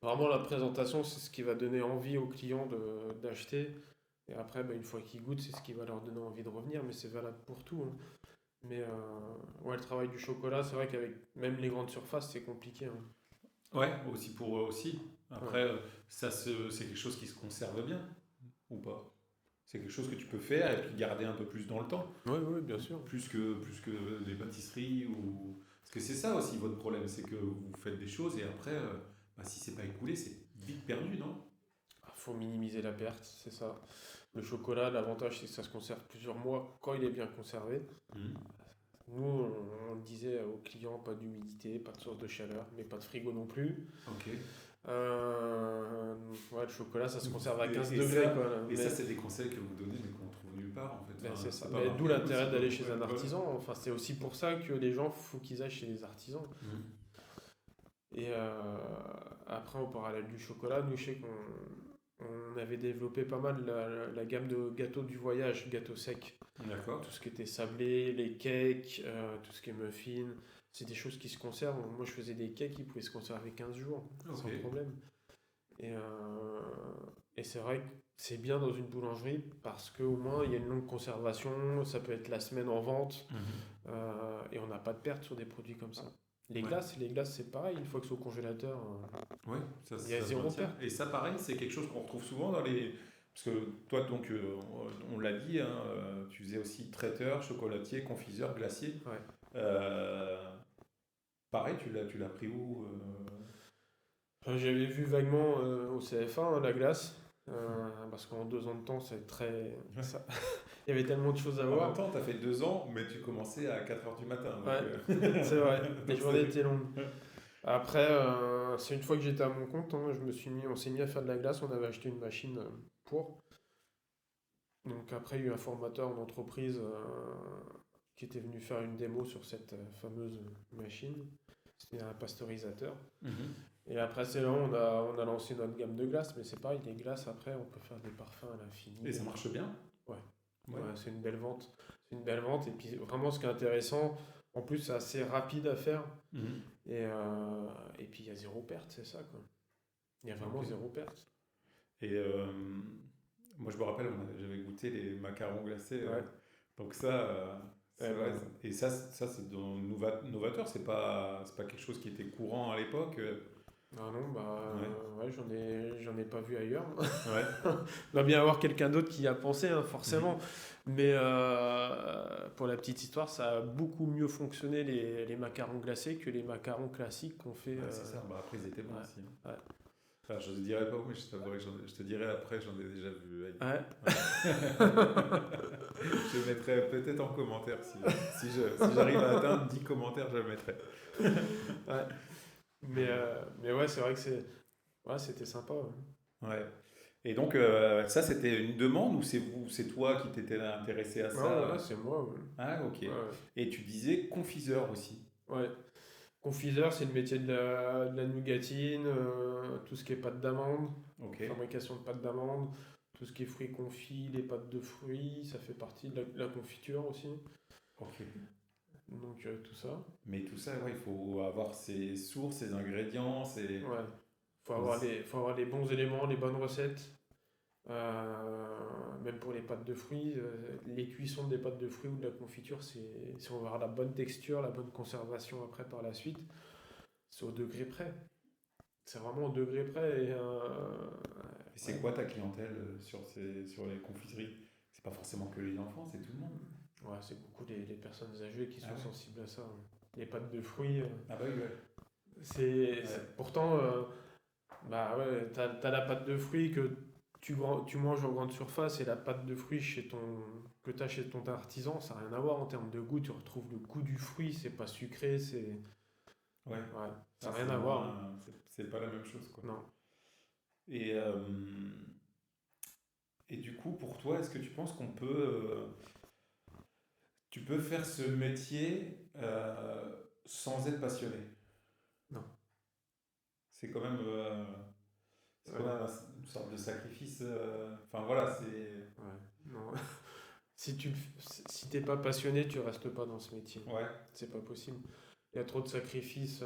Speaker 2: vraiment, la présentation, c'est ce qui va donner envie aux clients d'acheter. Et après, bah, une fois qu'ils goûtent, c'est ce qui va leur donner envie de revenir. Mais c'est valable pour tout, hein. Mais ouais, le travail du chocolat, c'est vrai qu'avec même les grandes surfaces, c'est compliqué, hein.
Speaker 1: ouais, aussi pour eux aussi.
Speaker 2: Ouais.
Speaker 1: Après, c'est quelque chose qui se conserve bien, ou pas? C'est quelque chose que tu peux faire et puis garder un peu plus dans le temps.
Speaker 2: Oui, oui, bien sûr.
Speaker 1: Plus que des pâtisseries ou parce que c'est ça aussi votre problème, c'est que vous faites des choses et après bah, si c'est pas écoulé c'est vite perdu, non?
Speaker 2: Il faut minimiser la perte, c'est ça. Le chocolat, l'avantage, c'est que ça se conserve plusieurs mois quand il est bien conservé.
Speaker 1: Mhm.
Speaker 2: Nous, on le disait aux clients, pas d'humidité, pas de source de chaleur, mais pas de frigo non plus.
Speaker 1: Ok.
Speaker 2: Ouais, le chocolat, ça se conserve à
Speaker 1: et,
Speaker 2: 15
Speaker 1: et
Speaker 2: degrés,
Speaker 1: ça
Speaker 2: quoi, là.
Speaker 1: et ça c'est des conseils que vous donnez mais qu'on trouve nulle part en fait,
Speaker 2: Ben,
Speaker 1: enfin,
Speaker 2: c'est ça.
Speaker 1: c'est pas
Speaker 2: Mais d'où
Speaker 1: marqué
Speaker 2: l'intérêt
Speaker 1: aussi
Speaker 2: d'aller chez un
Speaker 1: ouais, voilà.
Speaker 2: artisan. Enfin, c'est aussi pour ça que les gens, faut qu'ils aillent chez les artisans.
Speaker 1: Mhm.
Speaker 2: Et après, en parallèle du chocolat, nous, je sais qu'on avait développé pas mal la gamme de gâteaux du voyage, gâteaux secs.
Speaker 1: D'accord.
Speaker 2: Tout ce qui était sablé, les cakes, tout ce qui est muffins. C'est des choses qui se conservent. Moi, je faisais des cakes qui pouvaient se conserver 15 jours,
Speaker 1: Ok.
Speaker 2: sans problème. Et c'est vrai que c'est bien dans une boulangerie parce qu'au moins, il y a une longue conservation. Ça peut être la semaine en vente.
Speaker 1: Mhm.
Speaker 2: Et on n'a pas de perte sur des produits comme ça.
Speaker 1: Ouais.
Speaker 2: Les glaces, c'est pareil. Une fois que c'est au congélateur,
Speaker 1: Ouais, ça,
Speaker 2: il y a
Speaker 1: ça se
Speaker 2: zéro
Speaker 1: maintient.
Speaker 2: perte.
Speaker 1: Et ça, pareil, c'est quelque chose qu'on retrouve souvent dans les. Parce que toi, donc, on l'a dit, hein, tu faisais aussi traiteur, chocolatier, confiseur, glacier.
Speaker 2: Ouais.
Speaker 1: Euh, Pareil, tu l'as pris où
Speaker 2: Enfin, j'avais vu vaguement au CF1 hein, la glace. Parce qu'en 2 ans de temps, c'est très. Il y avait tellement de choses à
Speaker 1: En même
Speaker 2: voir.
Speaker 1: temps, tu as fait 2 ans, mais tu commençais à 4 heures du matin. Donc,
Speaker 2: Ouais, c'est vrai. Les
Speaker 1: donc
Speaker 2: journées étaient longues. Après, c'est une fois que j'étais à mon compte, hein, on s'est mis à faire de la glace. On avait acheté une machine pour. Donc après, il y a eu un formateur en entreprise qui était venu faire une démo sur cette fameuse machine. C'était un pasteurisateur.
Speaker 1: Mhm.
Speaker 2: Et après, c'est là où on a lancé notre gamme de glaces. Mais c'est pareil, les glaces, après, on peut faire des parfums à l'infini.
Speaker 1: Et ça marche bien?
Speaker 2: Ouais.
Speaker 1: Ouais.
Speaker 2: Ouais, c'est une belle vente. C'est une belle vente. Et puis, vraiment, ce qui est intéressant, en plus, c'est assez rapide à faire.
Speaker 1: Mhm.
Speaker 2: Et puis, il y a zéro perte, c'est ça, quoi. Il y a vraiment
Speaker 1: Ok.
Speaker 2: zéro perte.
Speaker 1: Et moi, je me rappelle, j'avais goûté les macarons glacés.
Speaker 2: Ouais.
Speaker 1: Donc ça, c'est
Speaker 2: Eh
Speaker 1: vrai.
Speaker 2: ben,
Speaker 1: Et ça c'est novateur. C'est pas quelque chose qui était courant à l'époque.
Speaker 2: ah non, bah,
Speaker 1: Ouais.
Speaker 2: ouais, j'en ai pas vu ailleurs.
Speaker 1: Ouais.
Speaker 2: Il doit bien y avoir quelqu'un d'autre qui y a pensé, hein, forcément.
Speaker 1: Mhm.
Speaker 2: Mais pour la petite histoire, ça a beaucoup mieux fonctionné les macarons glacés que les macarons classiques qu'on fait.
Speaker 1: Ouais, c'est ça. Bah, après, ils étaient bons
Speaker 2: Ouais,
Speaker 1: aussi, hein.
Speaker 2: ouais.
Speaker 1: Enfin, je ne dirai pas où, mais je t'avouerai que je te dirai après, j'en ai déjà vu ailleurs.
Speaker 2: Ouais.
Speaker 1: Je mettrai peut-être en commentaire si j'arrive à atteindre 10 commentaires, je le mettrai.
Speaker 2: Ouais. Mais ouais, c'est vrai que c'était sympa. Ouais.
Speaker 1: Ouais. Et donc, ça, c'était une demande ou c'est toi qui t'étais intéressé à
Speaker 2: Non, voilà,
Speaker 1: ça?
Speaker 2: c'est moi. Ouais.
Speaker 1: Ah, ok.
Speaker 2: Ouais.
Speaker 1: Et tu disais confiseur aussi.
Speaker 2: Ouais. Confiseur, c'est le métier de la nougatine, tout ce qui est pâte d'amande,
Speaker 1: Ok.
Speaker 2: fabrication de pâte d'amande, tout ce qui est fruits confits, les pâtes de fruits, ça fait partie de la confiture aussi.
Speaker 1: Ok.
Speaker 2: Donc tout ça.
Speaker 1: Mais tout ça, ouais, il faut avoir ses sources, ses ingrédients,
Speaker 2: Ouais. Faut avoir les bons éléments, les bonnes recettes. Même pour les pâtes de fruits, les cuissons des pâtes de fruits ou de la confiture, si on veut avoir la bonne texture, la bonne conservation après par la suite, c'est au degré près. C'est vraiment au degré près. Et,
Speaker 1: Et c'est
Speaker 2: ouais.
Speaker 1: quoi ta clientèle sur les confiseries? C'est pas forcément que les enfants, c'est tout le monde.
Speaker 2: Ouais, c'est beaucoup les personnes âgées qui
Speaker 1: Ah
Speaker 2: sont
Speaker 1: ouais.
Speaker 2: sensibles à ça, hein. Les pâtes de fruits,
Speaker 1: Ah bah oui, ouais. Ouais.
Speaker 2: pourtant, bah ouais, t'as la pâte de fruits que tu manges en grande surface et la pâte de fruits que t'as chez ton artisan, ça n'a rien à voir en termes de goût. Tu retrouves le goût du fruit, c'est pas sucré,
Speaker 1: Ouais.
Speaker 2: ouais, ça
Speaker 1: Ça,
Speaker 2: n'a
Speaker 1: c'est
Speaker 2: rien à voir, hein.
Speaker 1: moins. C'est pas la même chose, quoi.
Speaker 2: Non.
Speaker 1: Et, et du coup, pour toi, est-ce que tu penses tu peux faire ce métier sans être passionné?
Speaker 2: Non.
Speaker 1: C'est quand même, c'est quand
Speaker 2: Ouais,
Speaker 1: même une sorte de sacrifice. Enfin voilà, c'est.
Speaker 2: ouais, non. Si t'es pas passionné, tu restes pas dans ce métier.
Speaker 1: Ouais.
Speaker 2: C'est pas possible. Il y a trop de sacrifices.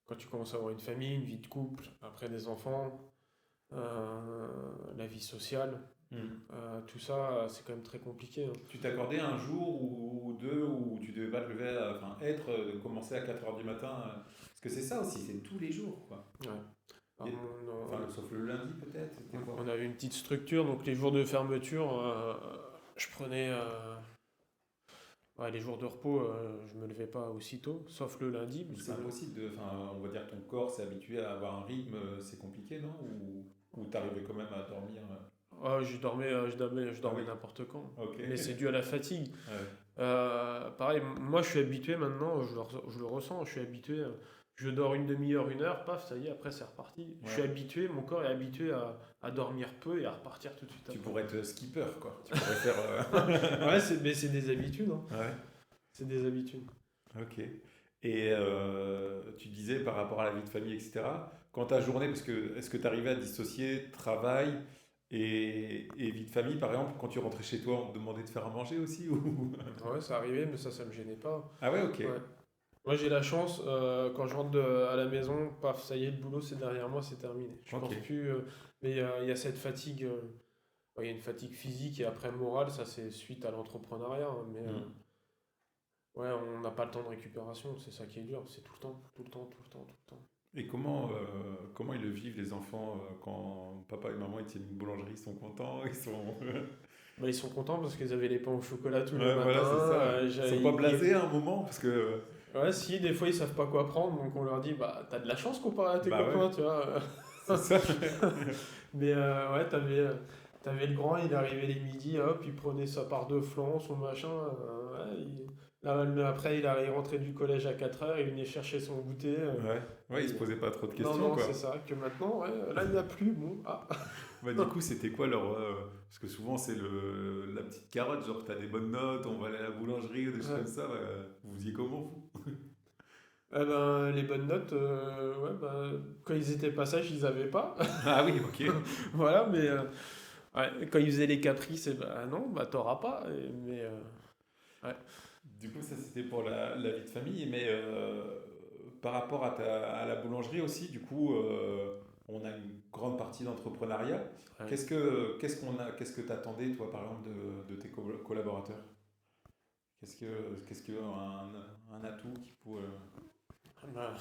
Speaker 2: Quand tu commences à avoir une famille, une vie de couple, après des enfants, la vie sociale,
Speaker 1: Hmm.
Speaker 2: tout ça, c'est quand même très compliqué, hein.
Speaker 1: Tu t'accordais un jour ou deux où tu devais pas te lever, enfin commencer à 4 heures du matin, parce que c'est ça aussi, c'est tous les jours, quoi.
Speaker 2: Ouais.
Speaker 1: Et-
Speaker 2: Alors,
Speaker 1: Enfin, sauf le lundi peut-être, c'était quoi?
Speaker 2: on avait une petite structure, donc les jours de fermeture, je prenais ouais, les jours de repos, je me levais pas aussitôt, sauf le lundi,
Speaker 1: Mais
Speaker 2: parce que
Speaker 1: c'est impossible enfin, on va dire que ton corps s'est habitué à avoir un rythme, c'est compliqué, non? Ou t'arrivais quand même à dormir?
Speaker 2: je
Speaker 1: Ah
Speaker 2: dormais
Speaker 1: oui,
Speaker 2: n'importe quand.
Speaker 1: ok.
Speaker 2: Mais c'est dû à la fatigue.
Speaker 1: Ouais.
Speaker 2: Pareil, moi je suis habitué maintenant, je le ressens, je suis habitué. Je dors une demi-heure, une heure, paf, ça y est, après c'est reparti. Je suis
Speaker 1: Ouais.
Speaker 2: habitué, mon corps est habitué à dormir peu et à repartir tout de suite
Speaker 1: Tu
Speaker 2: après.
Speaker 1: pourrais être skipper, quoi. Tu pourrais faire.
Speaker 2: Ouais, mais c'est des habitudes, hein.
Speaker 1: Ouais.
Speaker 2: C'est des habitudes.
Speaker 1: Ok. Et tu disais par rapport à la vie de famille, etc. Quand ta journée, parce que est-ce que tu arrivais à dissocier travail et vie de famille, par exemple, quand tu rentrais chez toi, on te demandait de faire à manger aussi ou...
Speaker 2: Ouais, ça arrivait, mais ça me gênait pas.
Speaker 1: Ah ouais, ok.
Speaker 2: Ouais. Moi j'ai la chance, quand je rentre à la maison, paf, ça y est, le boulot c'est derrière moi, c'est terminé. Je
Speaker 1: Ok.
Speaker 2: pense plus. Mais il y a cette fatigue, ouais, il y a une fatigue physique et après morale, ça c'est suite à l'entrepreneuriat, hein, mais
Speaker 1: Hmm.
Speaker 2: ouais, on n'a pas le temps de récupération, c'est ça qui est dur, c'est tout le temps, tout le temps, tout le temps, tout le temps.
Speaker 1: Et comment ils le vivent les enfants quand papa et maman ils tiennent une boulangerie, ils sont contents, ils sont...
Speaker 2: Bah, ils sont contents parce qu'ils avaient les pains au chocolat tous les
Speaker 1: Ouais,
Speaker 2: matins.
Speaker 1: voilà, c'est ça. Ils sont pas blasés à un moment parce que...
Speaker 2: Ouais, si, des fois ils savent pas quoi prendre, donc on leur dit, bah t'as de la chance comparé à tes
Speaker 1: Bah
Speaker 2: copains,
Speaker 1: ouais,
Speaker 2: tu vois.
Speaker 1: c'est ça.
Speaker 2: Mais ouais, t'avais le grand, il arrivait les midis, hop, il prenait sa part de flan, son machin. Ouais, là, après, il rentrait du collège à 4 heures, il venait chercher son goûter.
Speaker 1: Ouais, ouais, ils se posaient pas trop de
Speaker 2: Non,
Speaker 1: questions,
Speaker 2: non,
Speaker 1: quoi.
Speaker 2: c'est ça, que maintenant, ouais, là, il n'y a plus, bon, ah.
Speaker 1: Bah, du coup, c'était quoi leur. Parce que souvent, c'est la petite carotte, genre, t'as des bonnes notes, on va aller à la boulangerie ou des choses
Speaker 2: Ouais.
Speaker 1: comme ça. Vous faisiez comment, vous?
Speaker 2: Eh ben, les bonnes notes, ouais, bah, quand ils étaient pas sages, ils avaient pas.
Speaker 1: Ah oui, ok.
Speaker 2: Voilà, mais ouais, quand ils faisaient les caprices, eh ben, non, bah t'auras pas. Mais ouais.
Speaker 1: Du coup, ça c'était pour la vie de famille, mais par rapport à la boulangerie aussi, du coup, on a une grande partie d'entrepreneuriat.
Speaker 2: Ouais.
Speaker 1: Qu'est-ce que t'attendais, toi, par exemple, de tes collaborateurs? Qu'est-ce que un atout qui pourrait,
Speaker 2: Bah,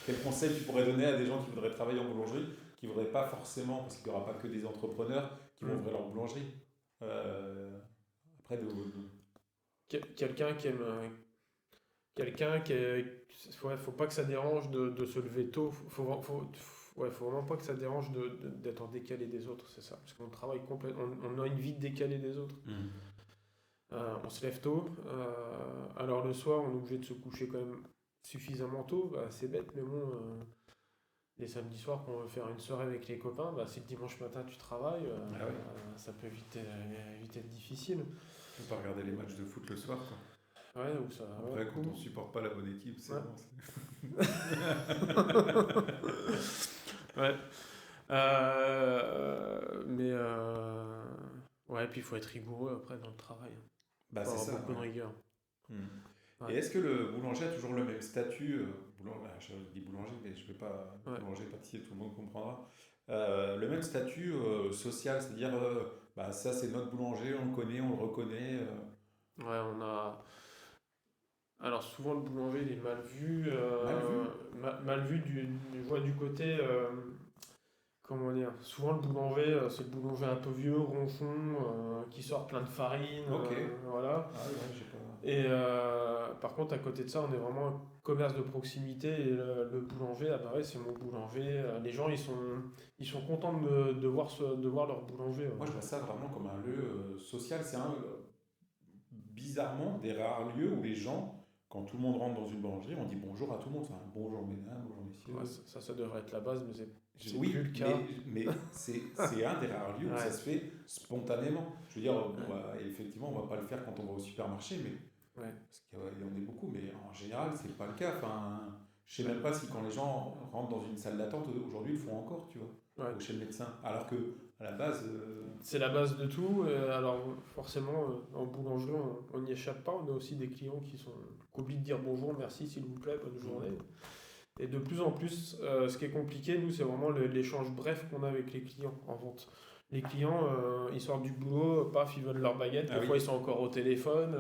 Speaker 1: quel conseil tu pourrais donner à des gens qui voudraient travailler en boulangerie, qui voudraient pas forcément, parce qu'il n'y aura pas que des entrepreneurs qui vont
Speaker 2: hmm.
Speaker 1: ouvrir leur boulangerie. Euh, après,
Speaker 2: Quelqu'un qui aime, quelqu'un qui est, ouais, faut pas que ça dérange de se lever tôt. Ouais, faut vraiment pas que ça dérange d'être en décalé des autres, c'est ça. Parce qu'on travaille complètement, on a une vie décalée des autres.
Speaker 1: Mhm.
Speaker 2: On se lève tôt. Alors le soir, on est obligé de se coucher quand même suffisamment tôt. Bah, c'est bête, mais bon, les samedis soirs, quand on veut faire une soirée avec les copains, bah, si le dimanche matin tu travailles,
Speaker 1: Ah ouais,
Speaker 2: ça peut vite être difficile.
Speaker 1: on peut pas regarder les matchs de foot le soir, quoi.
Speaker 2: Ouais, ou ça.
Speaker 1: Après,
Speaker 2: Ouais.
Speaker 1: quand on supporte pas la bonne équipe, c'est
Speaker 2: Ouais.
Speaker 1: bon.
Speaker 2: Ouais. Mais ouais, puis il faut être rigoureux après dans le travail.
Speaker 1: Bah,
Speaker 2: Faut
Speaker 1: c'est
Speaker 2: avoir
Speaker 1: ça.
Speaker 2: beaucoup de
Speaker 1: Ouais.
Speaker 2: rigueur.
Speaker 1: Mhm. Et
Speaker 2: Ouais.
Speaker 1: est-ce que le boulanger a toujours le même statut je dis boulanger, mais je ne vais pas
Speaker 2: Ouais.
Speaker 1: boulanger, pâtissier, tout le monde comprendra. Le même statut social, c'est-à-dire, bah, ça c'est notre boulanger, on le connaît, on le reconnaît.
Speaker 2: Ouais, on a. Alors souvent le boulanger il est mal vu,
Speaker 1: Mal vu.
Speaker 2: mal vu je vois du côté, comment dire, souvent le boulanger, c'est le boulanger un peu vieux, ronchon, qui sort plein de farine,
Speaker 1: Ok.
Speaker 2: voilà.
Speaker 1: Ah ouais, j'ai pas.
Speaker 2: Et par contre, à côté de ça, on est vraiment un commerce de proximité et le boulanger, ah bah ouais, c'est mon boulanger. Les gens, ils sont contents de voir leur boulanger.
Speaker 1: Moi, je vois ça vraiment comme un lieu social. C'est bizarrement des rares lieux où les gens, quand tout le monde rentre dans une boulangerie, on dit bonjour à tout le monde. Enfin, bonjour mesdames, bonjour
Speaker 2: Ouais,
Speaker 1: messieurs.
Speaker 2: ça devrait être la base, mais c'est plus
Speaker 1: Oui,
Speaker 2: le cas.
Speaker 1: mais c'est un des rares lieux où ça
Speaker 2: Ouais,
Speaker 1: se fait spontanément. Je veux dire, bon,
Speaker 2: ouais,
Speaker 1: bah, effectivement, on va pas le faire quand on va au supermarché, mais
Speaker 2: ouais.
Speaker 1: parce qu'il y en a beaucoup, mais en général, c'est pas le cas. Enfin, je sais même pas si quand les gens rentrent dans une salle d'attente, aujourd'hui, ils le font encore, tu vois,
Speaker 2: Ouais.
Speaker 1: ou chez le médecin. Alors que, à la base,
Speaker 2: C'est la base de tout. Alors forcément, en boulangerie, on n'y échappe pas. On a aussi des clients qui oublient de dire bonjour, merci, s'il vous plaît, bonne journée. Et de plus en plus, ce qui est compliqué, nous, c'est vraiment l'échange bref qu'on a avec les clients en vente. Les clients, ils sortent du boulot, paf, ils veulent leur baguette.
Speaker 1: ah
Speaker 2: Des
Speaker 1: oui.
Speaker 2: fois, ils sont encore au téléphone.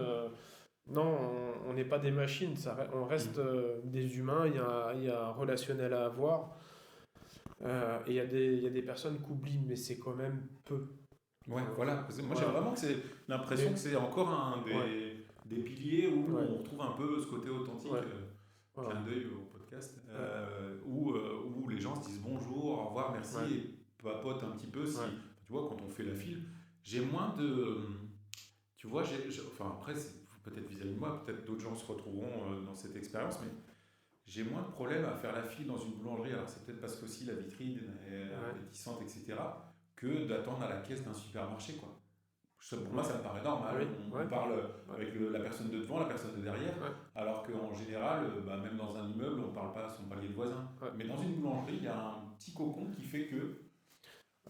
Speaker 2: Non, on n'est pas des machines. On reste
Speaker 1: Mm.
Speaker 2: des humains. Il y a un relationnel à avoir. Et il y a des personnes qui oublient, mais c'est quand même peu.
Speaker 1: Ouais, voilà. Parce que moi, j'ai
Speaker 2: Voilà.
Speaker 1: vraiment l'impression
Speaker 2: Mais,
Speaker 1: que c'est encore un
Speaker 2: ouais,
Speaker 1: des piliers où
Speaker 2: ouais,
Speaker 1: on retrouve un peu ce côté authentique.
Speaker 2: ouais, voilà.
Speaker 1: Clin d'œil au podcast,
Speaker 2: Ouais,
Speaker 1: où les gens se disent bonjour, au revoir, merci,
Speaker 2: ouais,
Speaker 1: et papotent un petit peu. Si,
Speaker 2: ouais,
Speaker 1: tu vois, quand on fait la file, j'ai moins de. Tu vois, enfin après, c'est peut-être vis-à-vis de moi, peut-être d'autres gens se retrouveront dans cette expérience, mais j'ai moins de problème à faire la file dans une boulangerie. Alors c'est peut-être parce qu'aussi la vitrine est
Speaker 2: ouais,
Speaker 1: appétissante, etc., que d'attendre à la caisse d'un supermarché, quoi. Pour moi,
Speaker 2: ouais,
Speaker 1: ça me paraît normal.
Speaker 2: oui,
Speaker 1: On
Speaker 2: ouais,
Speaker 1: parle
Speaker 2: ouais,
Speaker 1: avec la personne de devant, la personne de derrière,
Speaker 2: ouais,
Speaker 1: alors qu'en général, bah, même dans un immeuble, on ne parle pas à son palier de voisin.
Speaker 2: ouais.
Speaker 1: Mais dans une boulangerie, il y a un petit cocon qui fait que.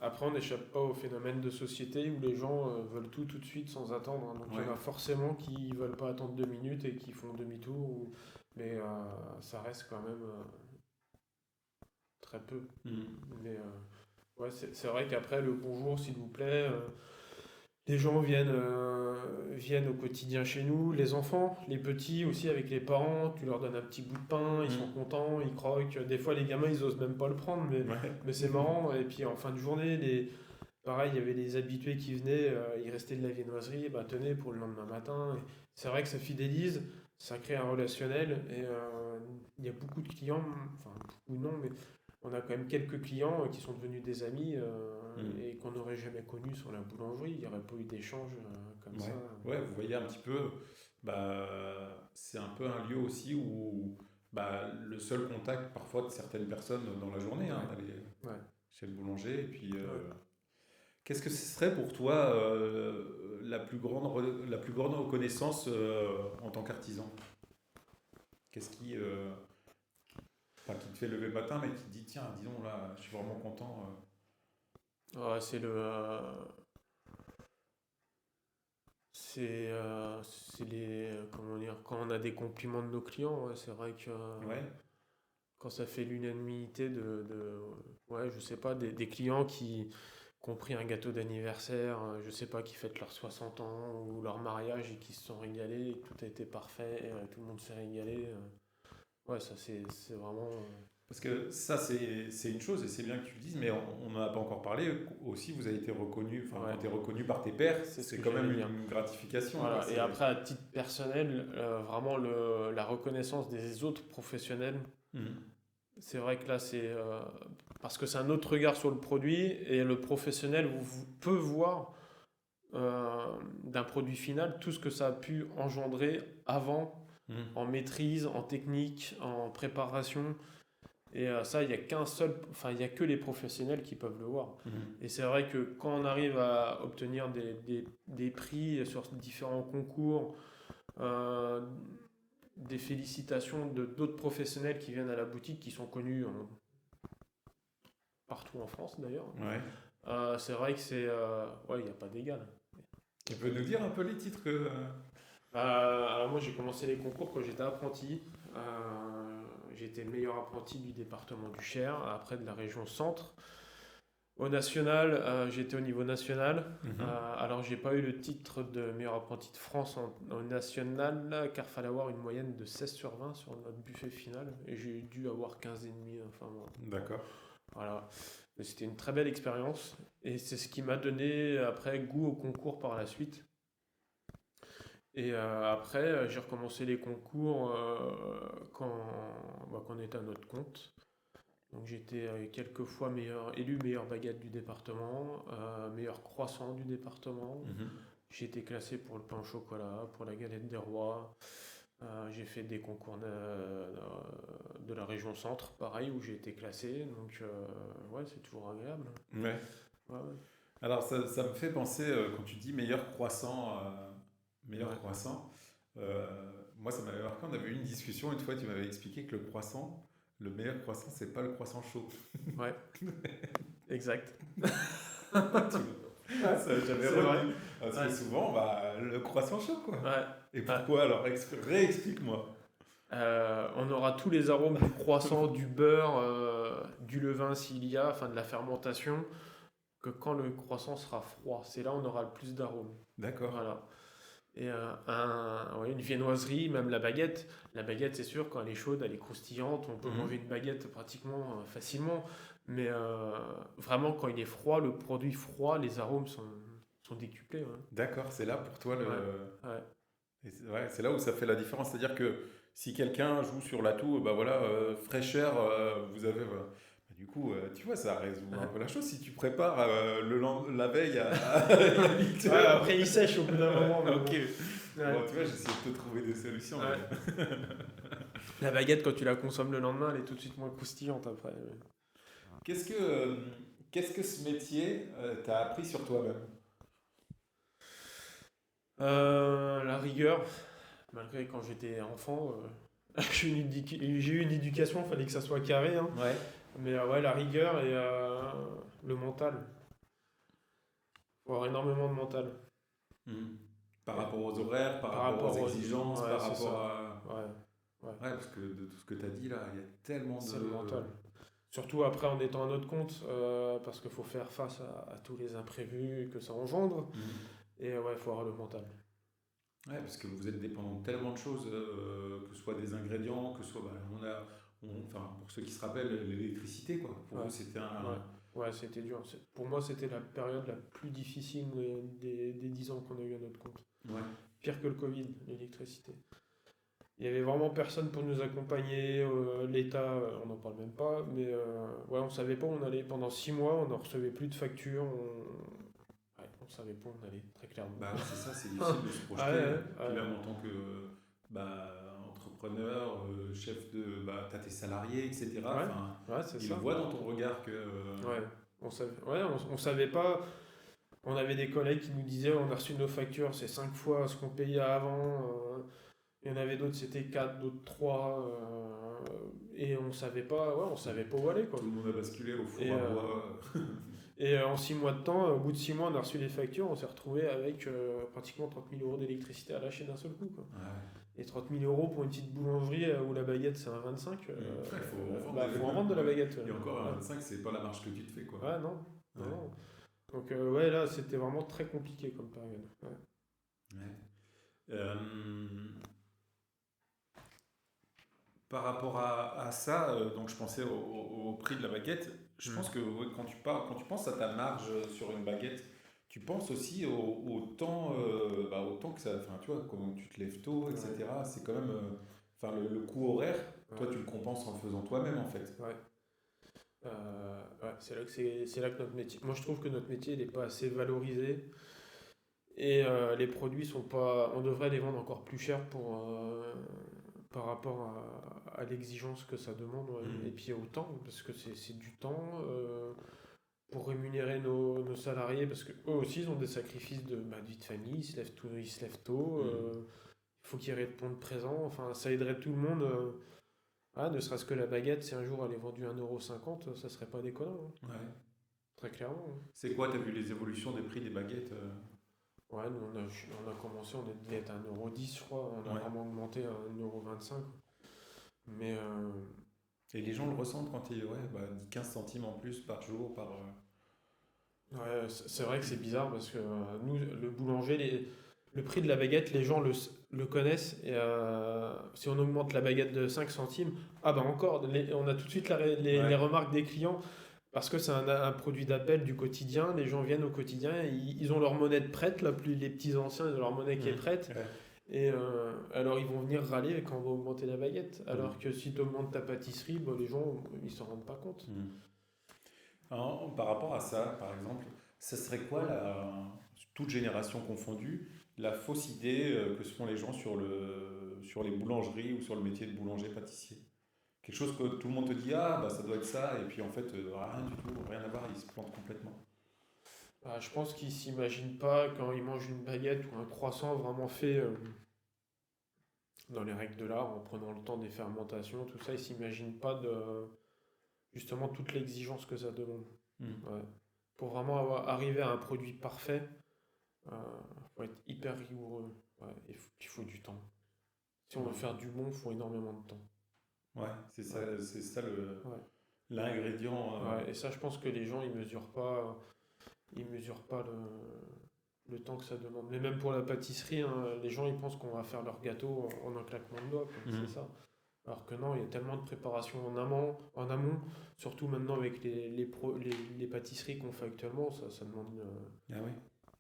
Speaker 2: Après, on n'échappe pas au phénomène de société où les gens veulent tout de suite sans attendre, hein. Donc il y
Speaker 1: Ouais.
Speaker 2: en a forcément qui veulent pas attendre 2 minutes et qui font demi-tour. Mais ça reste quand même très peu.
Speaker 1: Mhm.
Speaker 2: Mais ouais, c'est vrai qu'après, le bonjour, s'il vous plaît. Les gens viennent au quotidien chez nous, les enfants, les petits aussi avec les parents, tu leur donnes un petit bout de pain, ils sont
Speaker 1: Mhm.
Speaker 2: contents, ils croquent. Des fois, les gamins, ils osent même pas le prendre, mais,
Speaker 1: Ouais.
Speaker 2: mais c'est marrant. Et puis en fin de journée, pareil, il y avait des habitués qui venaient, il restait de la viennoiserie, bah tenez pour le lendemain matin. Et c'est vrai que ça fidélise, ça crée un relationnel. Et il y a beaucoup de clients, enfin beaucoup non, mais on a quand même quelques clients qui sont devenus des amis
Speaker 1: Mhm.
Speaker 2: et qu'on n'aurait jamais connus sur la boulangerie. Il n'y aurait pas eu d'échange comme ça.
Speaker 1: Ouais. Ouais, vous voyez un petit peu, bah, c'est un peu un lieu aussi où bah, le seul contact parfois de certaines personnes dans la journée, hein,
Speaker 2: Ouais,
Speaker 1: d'aller
Speaker 2: ouais,
Speaker 1: chez le boulanger. Et puis,
Speaker 2: ouais.
Speaker 1: qu'est-ce que ce serait pour toi la plus grande reconnaissance en tant qu'artisan? Qu'est-ce qui, Enfin, qui te fait lever le matin, mais qui te dit, tiens, dis donc, là, je suis vraiment content.
Speaker 2: Ouais, c'est les, comment dire, quand on a des compliments de nos clients, ouais, c'est vrai que
Speaker 1: Ouais.
Speaker 2: quand ça fait l'unanimité ouais, je sais pas, des clients qui ont pris un gâteau d'anniversaire, je sais pas, qui fêtent leurs 60 ans ou leur mariage et qui se sont régalés, et que tout a été parfait, tout le monde s'est régalé. Ouais, ça c'est vraiment.
Speaker 1: Parce que ça, c'est une chose, et c'est bien que tu le dises, mais on n'en a pas encore parlé. Aussi, vous avez été reconnu, enfin,
Speaker 2: Ouais,
Speaker 1: quand tu es reconnu par tes pairs,
Speaker 2: c'est ce
Speaker 1: c'est
Speaker 2: que
Speaker 1: quand même
Speaker 2: j'allais dire.
Speaker 1: une gratification, quoi.
Speaker 2: Voilà, et après, à titre personnel, vraiment la reconnaissance des autres professionnels,
Speaker 1: Mhm.
Speaker 2: c'est vrai que là, c'est parce que c'est un autre regard sur le produit et le professionnel peut voir euh, d'un produit final tout ce que ça a pu engendrer avant
Speaker 1: Mhm.
Speaker 2: en maîtrise, en technique, en préparation. Et ça, il n'y a qu'un seul, enfin, il n'y a que les professionnels qui peuvent le voir.
Speaker 1: Mhm.
Speaker 2: Et c'est vrai que quand on arrive à obtenir des prix sur différents concours, euh, des félicitations de d'autres professionnels qui viennent à la boutique, qui sont connus partout en France d'ailleurs,
Speaker 1: Ouais.
Speaker 2: c'est vrai que ouais, il n'y a pas d'égal. Il
Speaker 1: Tu
Speaker 2: y a
Speaker 1: peux
Speaker 2: pas
Speaker 1: nous
Speaker 2: d'égal.
Speaker 1: dire un peu les titres que.
Speaker 2: Alors moi j'ai commencé les concours quand j'étais apprenti. J'étais le meilleur apprenti du département du Cher, après de la région centre. Au national, j'étais au niveau national.
Speaker 1: Mhm.
Speaker 2: Alors j'ai pas eu le titre de meilleur apprenti de France au national, car fallait avoir une moyenne de 16 sur 20 sur notre buffet final. Et j'ai dû avoir 15,5. Enfin bon,
Speaker 1: D'accord.
Speaker 2: voilà. Mais c'était une très belle expérience. Et c'est ce qui m'a donné après goût au concours par la suite. Et après, j'ai recommencé les concours quand on était à notre compte. Donc j'étais quelques fois élu meilleur baguette du département, meilleur croissant du département.
Speaker 1: Mhm.
Speaker 2: J'ai été classé pour le pain au chocolat, pour la galette des rois. J'ai fait des concours de la région centre, pareil, où j'ai été classé. Donc ouais, c'est toujours agréable.
Speaker 1: Ouais.
Speaker 2: Ouais, ouais.
Speaker 1: Alors, ça me fait penser, quand tu dis meilleur croissant, meilleur
Speaker 2: Ouais.
Speaker 1: croissant, euh, moi, ça m'avait marqué, on avait eu une discussion une fois, tu m'avais expliqué que le croissant, le meilleur croissant, c'est pas le croissant chaud.
Speaker 2: Ouais, exact.
Speaker 1: J'avais
Speaker 2: C'est vrai.
Speaker 1: retenu. Parce que
Speaker 2: Ouais.
Speaker 1: souvent, bah, le croissant chaud, quoi.
Speaker 2: Ouais.
Speaker 1: Et
Speaker 2: Ouais.
Speaker 1: pourquoi alors? Réexplique-moi.
Speaker 2: On aura tous les arômes du croissant, du beurre, du levain s'il y a, enfin de la fermentation, que quand le croissant sera froid. C'est là où on aura le plus d'arômes.
Speaker 1: D'accord.
Speaker 2: Voilà. Et ouais, une viennoiserie, même la baguette c'est sûr, quand elle est chaude, elle est croustillante, on peut manger
Speaker 1: Mhm.
Speaker 2: une baguette pratiquement facilement. Mais vraiment, quand il est froid, le produit froid, les arômes sont décuplés. Ouais.
Speaker 1: D'accord, c'est là pour toi le.
Speaker 2: Ouais. Ouais.
Speaker 1: Et ouais, c'est là où ça fait la différence. C'est-à-dire que si quelqu'un joue sur l'atout, bah voilà, fraîcheur, vous avez. Bah, du coup, tu vois, ça résout un peu la chose. Si tu prépares la veille à 8
Speaker 2: Ouais,
Speaker 1: heures.
Speaker 2: après il sèche au bout d'un moment. Mais
Speaker 1: Ok.
Speaker 2: bon. Ouais.
Speaker 1: Bon, tu vois, j'essaie de te trouver des solutions.
Speaker 2: Ouais.
Speaker 1: Mais...
Speaker 2: La baguette, quand tu la consommes le lendemain, elle est tout de suite moins croustillante après.
Speaker 1: Qu'est-ce que, euh, qu'est-ce que ce métier t'a appris sur toi-même?
Speaker 2: La rigueur, malgré quand j'étais enfant, j'ai eu une éducation, il fallait que ça soit carré, hein.
Speaker 1: Ouais.
Speaker 2: Mais ouais, la rigueur et le mental. Faut avoir énormément de mental.
Speaker 1: Mhm. Par
Speaker 2: Et
Speaker 1: rapport aux horaires, par
Speaker 2: par
Speaker 1: rapport aux
Speaker 2: rapport aux.
Speaker 1: exigences,
Speaker 2: Ouais,
Speaker 1: par
Speaker 2: c'est
Speaker 1: rapport
Speaker 2: ça.
Speaker 1: à.
Speaker 2: Ouais, ouais.
Speaker 1: Ouais, parce que de tout ce que tu as dit là, il y a tellement
Speaker 2: C'est le
Speaker 1: de.
Speaker 2: mental. Surtout après en étant à notre compte, parce qu'il faut faire face à tous les imprévus que ça engendre.
Speaker 1: Mhm.
Speaker 2: Et ouais, il faut avoir le mental.
Speaker 1: Ouais, parce que vous êtes dépendant de tellement de choses, que ce soit des ingrédients, que ce soit. Bah, enfin, pour ceux qui se rappellent, l'électricité, quoi. Pour
Speaker 2: Ouais,
Speaker 1: vous, c'était
Speaker 2: ouais.
Speaker 1: un.
Speaker 2: Ouais, c'était dur. Pour moi, c'était la période la plus difficile des 10 ans qu'on a eu à notre compte.
Speaker 1: Ouais.
Speaker 2: Pire que le Covid, l'électricité. Il y avait vraiment personne pour nous accompagner. L'État, on n'en parle même pas. Mais ouais, on savait pas où on allait. Pendant 6 mois, on ne recevait plus de factures. Ouais, on savait pas où on allait, très clairement.
Speaker 1: Bah, c'est ça, c'est difficile de se
Speaker 2: Ah
Speaker 1: projeter.
Speaker 2: ouais, ouais,
Speaker 1: Puis
Speaker 2: ouais.
Speaker 1: même en tant que bah, entrepreneur, chef de. Bah, t'as tes salariés, etc.
Speaker 2: Ouais,
Speaker 1: Enfin,
Speaker 2: ouais, c'est
Speaker 1: ils
Speaker 2: ça.
Speaker 1: voient dans ton regard que.
Speaker 2: Ouais, on savait pas. On avait des collègues qui nous disaient on a reçu nos factures, c'est 5 fois ce qu'on payait avant. Il y en avait d'autres, c'était 4, d'autres 3. Et on savait pas, ouais, on savait pas où aller, quoi.
Speaker 1: Tout le monde a basculé au four
Speaker 2: Et,
Speaker 1: à bois.
Speaker 2: en 6 mois de temps, au bout de 6 mois, on a reçu les factures, on s'est retrouvé avec pratiquement 30 000 euros d'électricité à lâcher d'un seul coup, quoi.
Speaker 1: Ouais.
Speaker 2: Et 30 000 euros pour une petite boulangerie où la baguette c'est un 25, faut en vendre de la baguette.
Speaker 1: Et encore, un
Speaker 2: Ouais.
Speaker 1: 25, c'est pas la marge que tu te fais, quoi.
Speaker 2: Ouais, non.
Speaker 1: Ouais.
Speaker 2: Non. Donc, ouais, là, c'était vraiment très compliqué comme période. Ouais.
Speaker 1: Ouais. Euh, Par rapport à ça, donc je pensais au prix de la baguette. Je pense que ouais, quand tu penses à ta marge sur une baguette, tu penses aussi au temps, au temps que ça, enfin tu vois, comment tu te lèves tôt, etc. C'est quand même, enfin le coût horaire, toi
Speaker 2: Ouais.
Speaker 1: tu le compenses en le faisant toi-même en fait.
Speaker 2: Ouais. Ouais, c'est là que notre métier. Moi, je trouve que notre métier n'est pas assez valorisé et les produits sont pas. On devrait les vendre encore plus cher par rapport à l'exigence que ça demande, ouais.
Speaker 1: Mhm.
Speaker 2: Et puis au temps, parce que c'est du temps pour rémunérer nos salariés, parce qu'eux aussi ils ont des sacrifices de vie de famille, ils se lèvent tôt, il faut qu'ils répondent présent, enfin ça aiderait tout le monde. Ne serait-ce que la baguette, si un jour elle est vendue 1,50 €, ça serait pas déconnant, hein,
Speaker 1: Ouais.
Speaker 2: très clairement, hein.
Speaker 1: C'est quoi, t'as vu les évolutions des prix des baguettes
Speaker 2: Ouais, nous on a commencé, on devait être à 1,10 €, je crois, on a
Speaker 1: Ouais.
Speaker 2: vraiment augmenté à 1,25 €. Mais
Speaker 1: Et les gens le ressentent quand ils, ouais, 15 centimes en plus par jour,
Speaker 2: ouais, c'est vrai que c'est bizarre parce que nous, le boulanger, le prix de la baguette, les gens le connaissent. Et si on augmente la baguette de 5 centimes, ah bah encore, on a tout de suite
Speaker 1: Ouais.
Speaker 2: les remarques des clients parce que c'est un produit d'appel du quotidien. Les gens viennent au quotidien, ils ont leur monnaie de prête, là, plus les petits anciens, ils ont leur monnaie qui est prête.
Speaker 1: Ouais.
Speaker 2: Et alors ils vont venir râler quand on va augmenter la baguette. Alors
Speaker 1: Mhm.
Speaker 2: que si tu augmentes ta pâtisserie, bah, les gens, ils s'en rendent pas compte.
Speaker 1: Mhm. Alors, par rapport à ça, par exemple, ça serait quoi, toute génération confondue, la fausse idée que se font les gens sur les boulangeries ou sur le métier de boulanger-pâtissier? Quelque chose que tout le monde te dit, ah, bah ça doit être ça, et puis en fait, rien du tout, rien à voir, ils se plantent complètement.
Speaker 2: Je pense qu'ils s'imaginent pas quand ils mangent une baguette ou un croissant vraiment fait dans les règles de l'art, en prenant le temps des fermentations, tout ça, ils s'imaginent pas justement toute l'exigence que ça demande.
Speaker 1: Mhm.
Speaker 2: Ouais. Pour vraiment arriver à un produit parfait, euh, faut être hyper rigoureux. Ouais, il faut du temps. Si on veut
Speaker 1: Ouais,
Speaker 2: faire du bon, il faut énormément de temps.
Speaker 1: ouais,
Speaker 2: Ouais,
Speaker 1: c'est ça
Speaker 2: ouais,
Speaker 1: l'ingrédient.
Speaker 2: ouais. Et ça, je pense que les gens, ils mesurent pas le temps que ça demande. Mais même pour la pâtisserie, hein, les gens, ils pensent qu'on va faire leur gâteau en un claquement de doigts, quoi. C'est
Speaker 1: Mhm.
Speaker 2: ça. Alors que non, il y a tellement de préparation en amont, surtout maintenant avec les pâtisseries qu'on fait actuellement,
Speaker 1: Ah oui.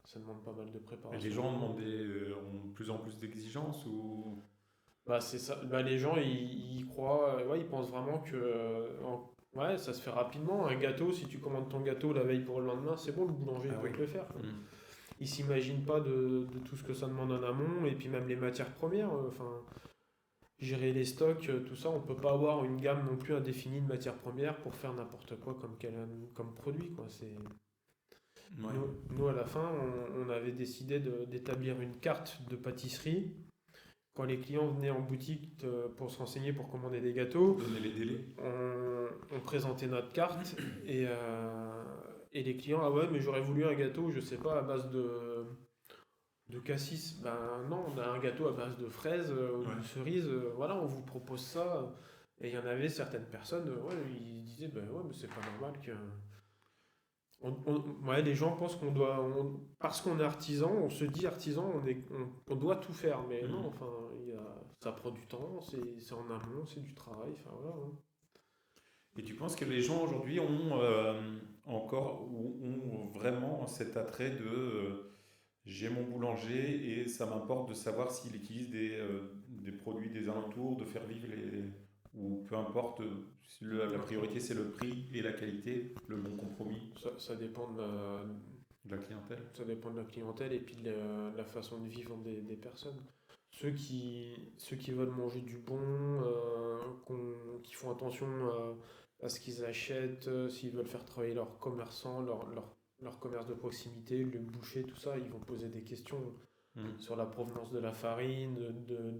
Speaker 2: ça demande pas mal de
Speaker 1: Et les
Speaker 2: préparation
Speaker 1: gens
Speaker 2: en amont.
Speaker 1: ont de plus en plus d'exigences ou...
Speaker 2: Bah, c'est ça. Bah, les gens, ils croient, ouais, ils pensent vraiment que ouais, ça se fait rapidement. Un gâteau, si tu commandes ton gâteau la veille pour le lendemain, c'est bon, le boulanger il
Speaker 1: Ah
Speaker 2: peut
Speaker 1: oui.
Speaker 2: te le faire, quoi.
Speaker 1: Mhm.
Speaker 2: Ils s'imaginent pas de tout ce que ça demande en amont, et puis même les matières premières, enfin, gérer les stocks, tout ça, on peut pas avoir une gamme non plus indéfinie de matières premières pour faire n'importe quoi comme produit, quoi.
Speaker 1: Ouais.
Speaker 2: Nous, à la fin, on avait décidé d'établir une carte de pâtisserie. Quand les clients venaient en boutique pour se renseigner pour commander des gâteaux,
Speaker 1: Donner les délais.
Speaker 2: on présentait notre carte et les clients, ah ouais, mais j'aurais voulu un gâteau, je sais pas, à base de cassis. Ben non, on a un gâteau à base de fraises ou
Speaker 1: Ouais.
Speaker 2: de cerises, voilà, on vous propose ça. Et il y en avait certaines personnes, ouais, ils disaient, ben ouais, mais c'est pas normal que. Ouais, les gens pensent parce qu'on est artisan, on se dit artisan, on doit tout faire. Mais non,
Speaker 1: Mhm.
Speaker 2: enfin, ça prend du temps, c'est en amont, c'est du travail, enfin voilà, hein.
Speaker 1: Et tu penses que les gens aujourd'hui encore ou ont vraiment cet attrait de j'ai mon boulanger et ça m'importe de savoir s'il utilise des produits des alentours, de faire vivre les... ou peu importe, la priorité c'est le prix et la qualité, le bon compromis
Speaker 2: Ça dépend
Speaker 1: de la clientèle.
Speaker 2: ça dépend de la clientèle et puis de la façon de vivre des personnes. Ceux qui veulent manger du bon, qui font attention à ce qu'ils achètent, s'ils veulent faire travailler leurs commerçants, leur commerce de proximité, le boucher, tout ça, ils vont poser des questions.
Speaker 1: Mhm.
Speaker 2: sur la provenance de la farine,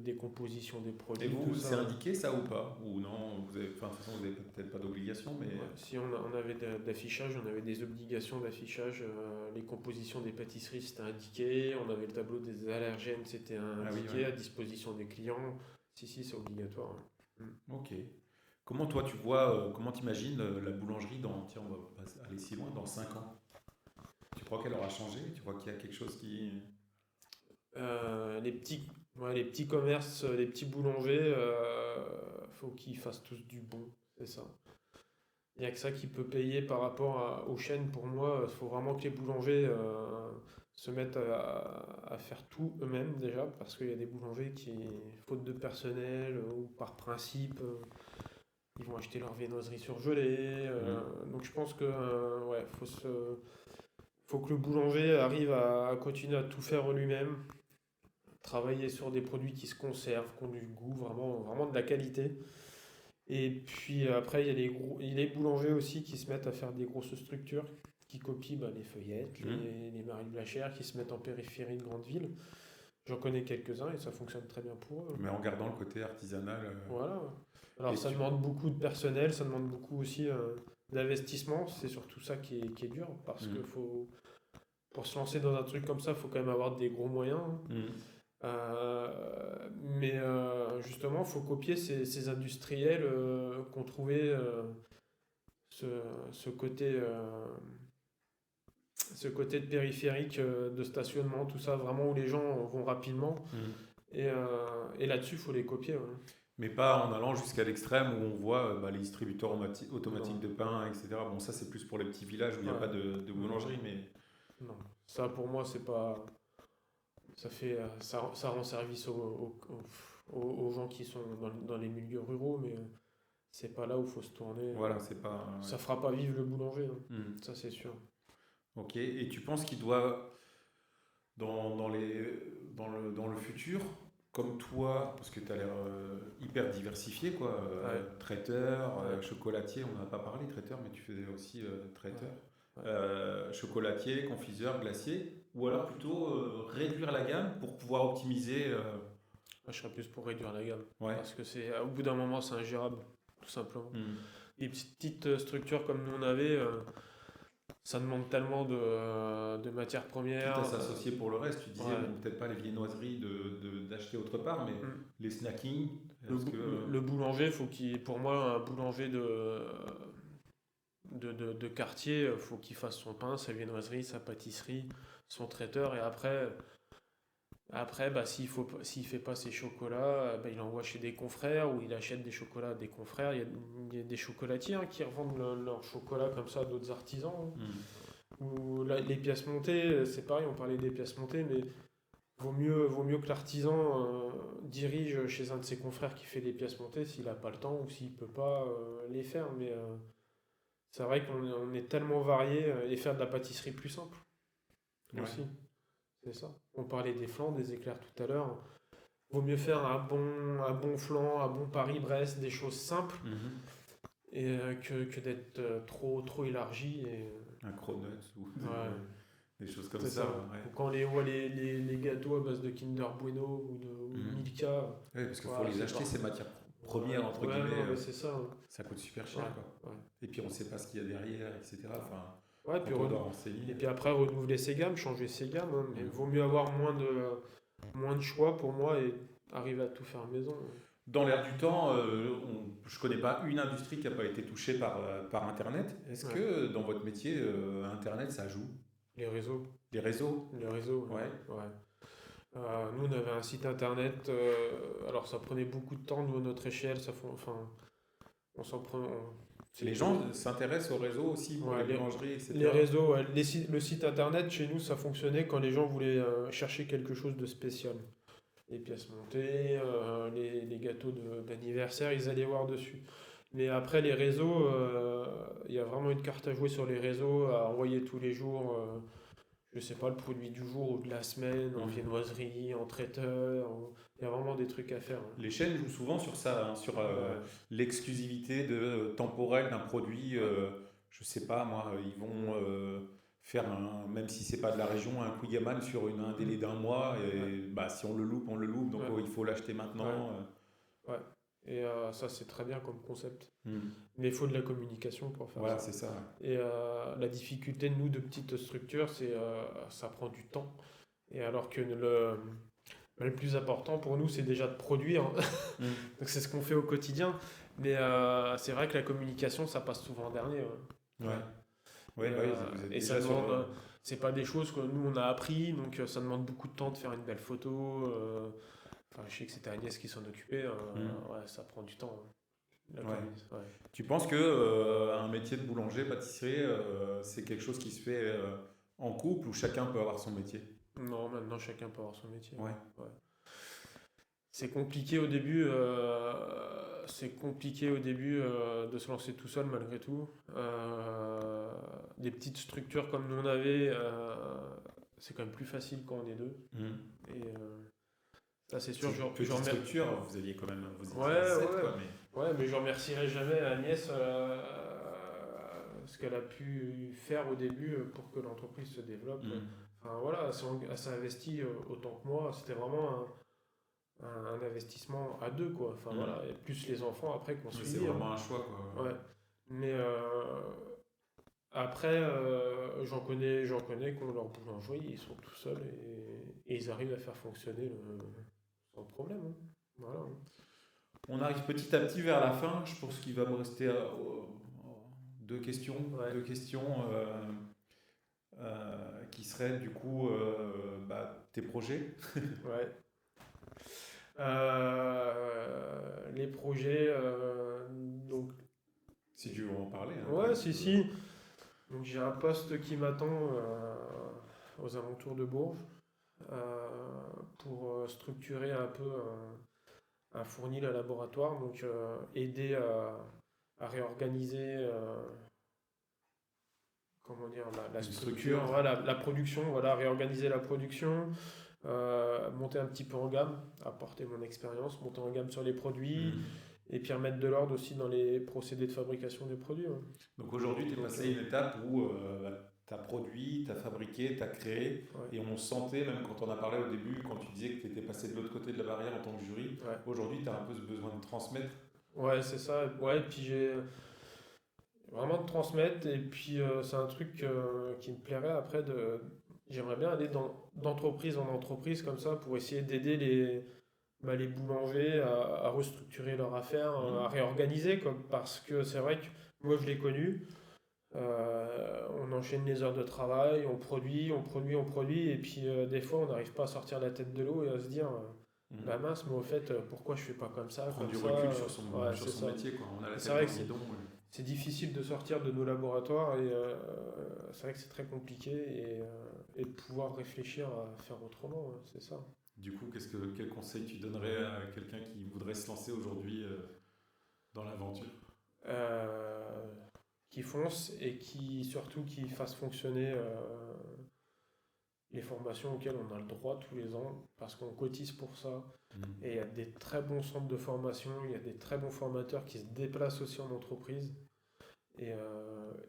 Speaker 2: décomposition des
Speaker 1: Et
Speaker 2: produits, tout
Speaker 1: vous, c'est
Speaker 2: ça.
Speaker 1: indiqué ça ou pas? Ou non, enfin, de toute façon, vous n'avez peut-être pas d'obligation, mais...
Speaker 2: Ouais, si on avait d'affichage, on avait des obligations d'affichage. Les compositions des pâtisseries, c'était indiqué. On avait le tableau des allergènes, c'était
Speaker 1: Ah oui,
Speaker 2: indiqué
Speaker 1: ouais.
Speaker 2: à disposition des clients. Si, c'est obligatoire. Ouais.
Speaker 1: Ok. Comment toi tu vois, comment t'imagines la boulangerie dans, tiens, on va pas aller si loin, dans 5 ans? Tu crois qu'elle aura changé? Tu crois qu'il y a quelque chose qui...
Speaker 2: Les petits commerces, les petits boulangers, faut qu'ils fassent tous du bon, c'est ça. Il n'y a que ça qui peut payer par rapport aux chaînes. Pour moi, il faut vraiment que les boulangers se mettent à faire tout eux-mêmes déjà, parce qu'il y a des boulangers qui, faute de personnel ou par principe, ils vont acheter leur viennoiserie surgelée.
Speaker 1: Mhm.
Speaker 2: Donc je pense que ouais, faut que le boulanger arrive à continuer à tout faire lui-même, travailler sur des produits qui se conservent, qui ont du goût, vraiment, vraiment de la qualité. Et puis après, il y a les boulangers aussi qui se mettent à faire des grosses structures, qui copient les feuillettes,
Speaker 1: Mhm.
Speaker 2: les Marie Blachère, qui se mettent en périphérie de grandes villes. J'en connais quelques-uns et ça fonctionne très bien pour eux.
Speaker 1: Mais en gardant le côté artisanal.
Speaker 2: Voilà. Alors
Speaker 1: Et
Speaker 2: ça
Speaker 1: tu...
Speaker 2: demande beaucoup de personnel, ça demande beaucoup aussi d'investissement. C'est surtout ça qui est dur, parce que
Speaker 1: Mhm.
Speaker 2: pour se lancer dans un truc comme ça, il faut quand même avoir des gros moyens, hein.
Speaker 1: Mhm.
Speaker 2: Mais justement, il faut copier ces industriels qui ont trouvé ce, ce côté, ce côté de périphérique, de stationnement, tout ça, vraiment où les gens vont rapidement.
Speaker 1: Mhm.
Speaker 2: Et là-dessus, il faut les copier. Ouais.
Speaker 1: Mais pas en allant jusqu'à l'extrême où on voit les distributeurs automatiques
Speaker 2: Non,
Speaker 1: de pain, etc. Bon, ça c'est plus pour les petits villages où il n'y a pas
Speaker 2: ouais,
Speaker 1: de boulangerie, mais...
Speaker 2: non. Ça, pour moi, c'est pas. Ça rend service aux gens qui sont dans les milieux ruraux, mais c'est pas là où il faut se tourner.
Speaker 1: Voilà, c'est pas...
Speaker 2: Ça fera pas vivre le boulanger, hein.
Speaker 1: ouais. Mhm.
Speaker 2: Ça c'est sûr.
Speaker 1: Ok, et tu penses qu'il doit, dans le futur, comme toi, parce que tu as l'air hyper diversifié, quoi,
Speaker 2: Ouais,
Speaker 1: traiteur,
Speaker 2: ouais,
Speaker 1: chocolatier, on n'en a pas parlé, traiteur, mais tu faisais aussi traiteur,
Speaker 2: ouais, ouais.
Speaker 1: chocolatier, confiseur, glacier, ou alors plutôt réduire la gamme pour pouvoir optimiser.
Speaker 2: Moi, je serais plus pour réduire la gamme.
Speaker 1: Ouais.
Speaker 2: Parce que au bout d'un moment, c'est ingérable, tout simplement.
Speaker 1: Hmm.
Speaker 2: Les petites structures comme nous on avait, ça demande tellement de matières
Speaker 1: Quitte
Speaker 2: premières.
Speaker 1: à s'associer pour le reste, tu disais,
Speaker 2: Ouais.
Speaker 1: bon, peut-être pas les viennoiseries d'acheter autre part, mais
Speaker 2: Mm.
Speaker 1: les snackings,
Speaker 2: Le,
Speaker 1: est-ce
Speaker 2: bou-
Speaker 1: que...
Speaker 2: le boulanger, pour moi, un boulanger de quartier, faut qu'il fasse son pain, sa viennoiserie, sa pâtisserie, son traiteur, et après, s'il fait pas ses chocolats, il envoie chez des confrères ou il achète des chocolats à des confrères. Il y a des chocolatiers, hein, qui revendent leur chocolat comme ça à d'autres artisans, hein.
Speaker 1: Hmm.
Speaker 2: Ou les pièces montées, c'est pareil, on parlait des pièces montées, mais vaut mieux que l'artisan dirige chez un de ses confrères qui fait des pièces montées s'il n'a pas le temps ou s'il peut pas les faire. Mais c'est vrai qu'on est tellement varié, et faire de la pâtisserie plus simple
Speaker 1: Ouais.
Speaker 2: aussi. C'est ça. On parlait des flancs, des éclairs tout à l'heure. Vaut mieux faire un bon flan, un bon Paris-Brest, des choses simples,
Speaker 1: Mhm.
Speaker 2: et que d'être trop élargi.
Speaker 1: Un cronuts ou
Speaker 2: Ouais,
Speaker 1: des choses comme
Speaker 2: c'est
Speaker 1: ça.
Speaker 2: ça.
Speaker 1: Ouais.
Speaker 2: Ou quand on les voit les gâteaux à base de Kinder Bueno ou de
Speaker 1: Mhm.
Speaker 2: Milka,
Speaker 1: Ouais, parce qu'il faut
Speaker 2: voilà,
Speaker 1: les
Speaker 2: c'est
Speaker 1: acheter,
Speaker 2: pas.
Speaker 1: ces matières premières, entre
Speaker 2: Ouais,
Speaker 1: guillemets,
Speaker 2: non, mais c'est ça, hein.
Speaker 1: ça coûte super cher, quoi.
Speaker 2: Ouais, ouais.
Speaker 1: Et puis on ne sait pas ce qu'il y a derrière, etc. Enfin,
Speaker 2: Ouais,
Speaker 1: quand
Speaker 2: puis
Speaker 1: on doit
Speaker 2: et
Speaker 1: renseigner.
Speaker 2: puis après renouveler ses gammes, changer ses gammes, hein. Mais
Speaker 1: Mhm.
Speaker 2: vaut mieux avoir moins de choix pour moi et arriver à tout faire maison.
Speaker 1: Dans l'air du temps, je ne connais pas une industrie qui n'a pas été touchée par Internet. Est-ce
Speaker 2: Ouais.
Speaker 1: que dans votre métier, Internet, ça joue?
Speaker 2: Les réseaux.
Speaker 1: Les réseaux?
Speaker 2: Les réseaux,
Speaker 1: Ouais.
Speaker 2: ouais. Nous, on avait un site internet. Alors, ça prenait beaucoup de temps, nous, à notre échelle. Enfin, on s'en prenait.
Speaker 1: Les gens s'intéressent aux réseaux aussi pour
Speaker 2: Ouais,
Speaker 1: les boulangeries,
Speaker 2: les
Speaker 1: etc.
Speaker 2: réseaux, ouais, le site internet, chez nous, ça fonctionnait quand les gens voulaient chercher quelque chose de spécial. Les pièces montées, les gâteaux d'anniversaire, ils allaient voir dessus. Mais après, les réseaux, il y a vraiment une carte à jouer sur les réseaux, à envoyer tous les jours, je sais pas, le produit du jour ou de la semaine, en
Speaker 1: Mhm.
Speaker 2: viennoiserie, en traiteur. Il y a vraiment des trucs à faire, hein.
Speaker 1: Les chaînes jouent souvent sur ça, hein, sur
Speaker 2: Ouais,
Speaker 1: l'exclusivité temporelle d'un produit.
Speaker 2: ouais,
Speaker 1: Je sais pas, moi, ils vont faire même si c'est pas de la région, un Kouign-Amann sur un délai d'un mois. Et bah, si on le loupe, on le loupe. Donc
Speaker 2: Ouais.
Speaker 1: il faut l'acheter
Speaker 2: Ouais.
Speaker 1: maintenant.
Speaker 2: Ouais. Et ça, c'est très bien comme concept.
Speaker 1: Hmm.
Speaker 2: Mais il faut de la communication pour faire
Speaker 1: Voilà,
Speaker 2: ça.
Speaker 1: c'est ça.
Speaker 2: Et la difficulté, nous, de petites structures, c'est ça prend du temps. Et alors que le plus important pour nous, c'est déjà de produire.
Speaker 1: Hmm.
Speaker 2: Donc c'est ce qu'on fait au quotidien. Mais c'est vrai que la communication, ça passe souvent en dernier. Ouais.
Speaker 1: Ouais. Ouais,
Speaker 2: Et,
Speaker 1: bah oui, vous êtes
Speaker 2: et ça
Speaker 1: déjà sur.
Speaker 2: demande, c'est pas des choses que nous on a appris, donc ça demande beaucoup de temps de faire une belle photo. Enfin, je sais que c'était Agnès qui s'en occupait.
Speaker 1: Hmm.
Speaker 2: Ouais, ça prend du temps. La
Speaker 1: Ouais.
Speaker 2: ouais.
Speaker 1: Tu penses que un métier de boulanger, pâtissier, c'est quelque chose qui se fait en couple ou chacun peut avoir son métier?
Speaker 2: Non, maintenant chacun peut avoir son métier.
Speaker 1: Ouais.
Speaker 2: Ouais. C'est compliqué au début. C'est compliqué au début de se lancer tout seul malgré tout. Des petites structures comme nous on avait, c'est quand même plus facile quand on est deux.
Speaker 1: Hmm.
Speaker 2: Et ça c'est sûr.
Speaker 1: Petite structure, vous aviez quand même, vous étiez
Speaker 2: Ouais,
Speaker 1: 7
Speaker 2: ouais.
Speaker 1: quoi, mais.
Speaker 2: Ouais, mais je remercierai jamais Agnès ce qu'elle a pu faire au début pour que l'entreprise se développe.
Speaker 1: Hmm.
Speaker 2: Enfin voilà, elle s'est investie autant que moi. C'était vraiment un investissement à deux, quoi. Enfin
Speaker 1: Hmm.
Speaker 2: voilà, et plus les enfants après qu'on
Speaker 1: Mais
Speaker 2: suit.
Speaker 1: c'est vraiment un choix quoi.
Speaker 2: Ouais. Mais après, j'en connais qui ont leur boulangerie, ils sont tout seuls et ils arrivent à faire fonctionner sans problème. Hein. Voilà.
Speaker 1: On arrive petit à petit vers la fin. Je pense qu'il va me rester deux questions.
Speaker 2: Ouais.
Speaker 1: Deux questions qui seraient du coup tes projets.
Speaker 2: Ouais. Les projets, donc.
Speaker 1: Si tu veux en parler. Hein,
Speaker 2: Ouais, si. Donc j'ai un poste qui m'attend aux alentours de Bourges pour structurer un peu un fournil à laboratoire, donc aider à réorganiser comment dire, la
Speaker 1: Une
Speaker 2: structure,
Speaker 1: structure.
Speaker 2: voilà, la production, voilà, réorganiser la production, monter un petit peu en gamme, apporter mon expérience, monter en gamme sur les produits,
Speaker 1: Hmm.
Speaker 2: et puis remettre de l'ordre aussi dans les procédés de fabrication des produits. Ouais.
Speaker 1: Donc aujourd'hui, tu es passé à une étape où tu as produit, tu as fabriqué, tu as créé,
Speaker 2: Ouais.
Speaker 1: et on sentait, même quand on a parlé au début, quand tu disais que tu étais passé de l'autre côté de la barrière en tant que jury,
Speaker 2: Ouais.
Speaker 1: aujourd'hui, tu as un peu ce besoin de transmettre.
Speaker 2: Ouais, c'est ça. Ouais, et puis j'ai vraiment de transmettre, et puis c'est un truc qui me plairait après de. J'aimerais bien aller d'entreprise en entreprise comme ça pour essayer d'aider les boulangers à restructurer leur affaire, à réorganiser, quoi, parce que c'est vrai que moi je l'ai connu. On enchaîne les heures de travail, on produit, et puis des fois on n'arrive pas à sortir la tête de l'eau et à se dire
Speaker 1: Mhm.
Speaker 2: bah mince, mais au fait, pourquoi je fais pas comme ça,
Speaker 1: Prendre
Speaker 2: comme
Speaker 1: du
Speaker 2: ça
Speaker 1: recul sur
Speaker 2: ouais,
Speaker 1: sur
Speaker 2: c'est
Speaker 1: son
Speaker 2: ça.
Speaker 1: métier. Quoi. On a la
Speaker 2: C'est
Speaker 1: tête
Speaker 2: vrai
Speaker 1: dans
Speaker 2: que
Speaker 1: le guidon.
Speaker 2: c'est difficile de sortir de nos laboratoires et c'est vrai que c'est très compliqué et de pouvoir réfléchir à faire autrement, c'est ça.
Speaker 1: Du coup, quel conseil tu donnerais à quelqu'un qui voudrait se lancer aujourd'hui dans l'aventure?
Speaker 2: Euh, qui fonce et surtout qui fasse fonctionner les formations auxquelles on a le droit tous les ans parce qu'on cotise pour ça.
Speaker 1: Mhm.
Speaker 2: Et il y a des très bons centres de formation, il y a des très bons formateurs qui se déplacent aussi en entreprise. Et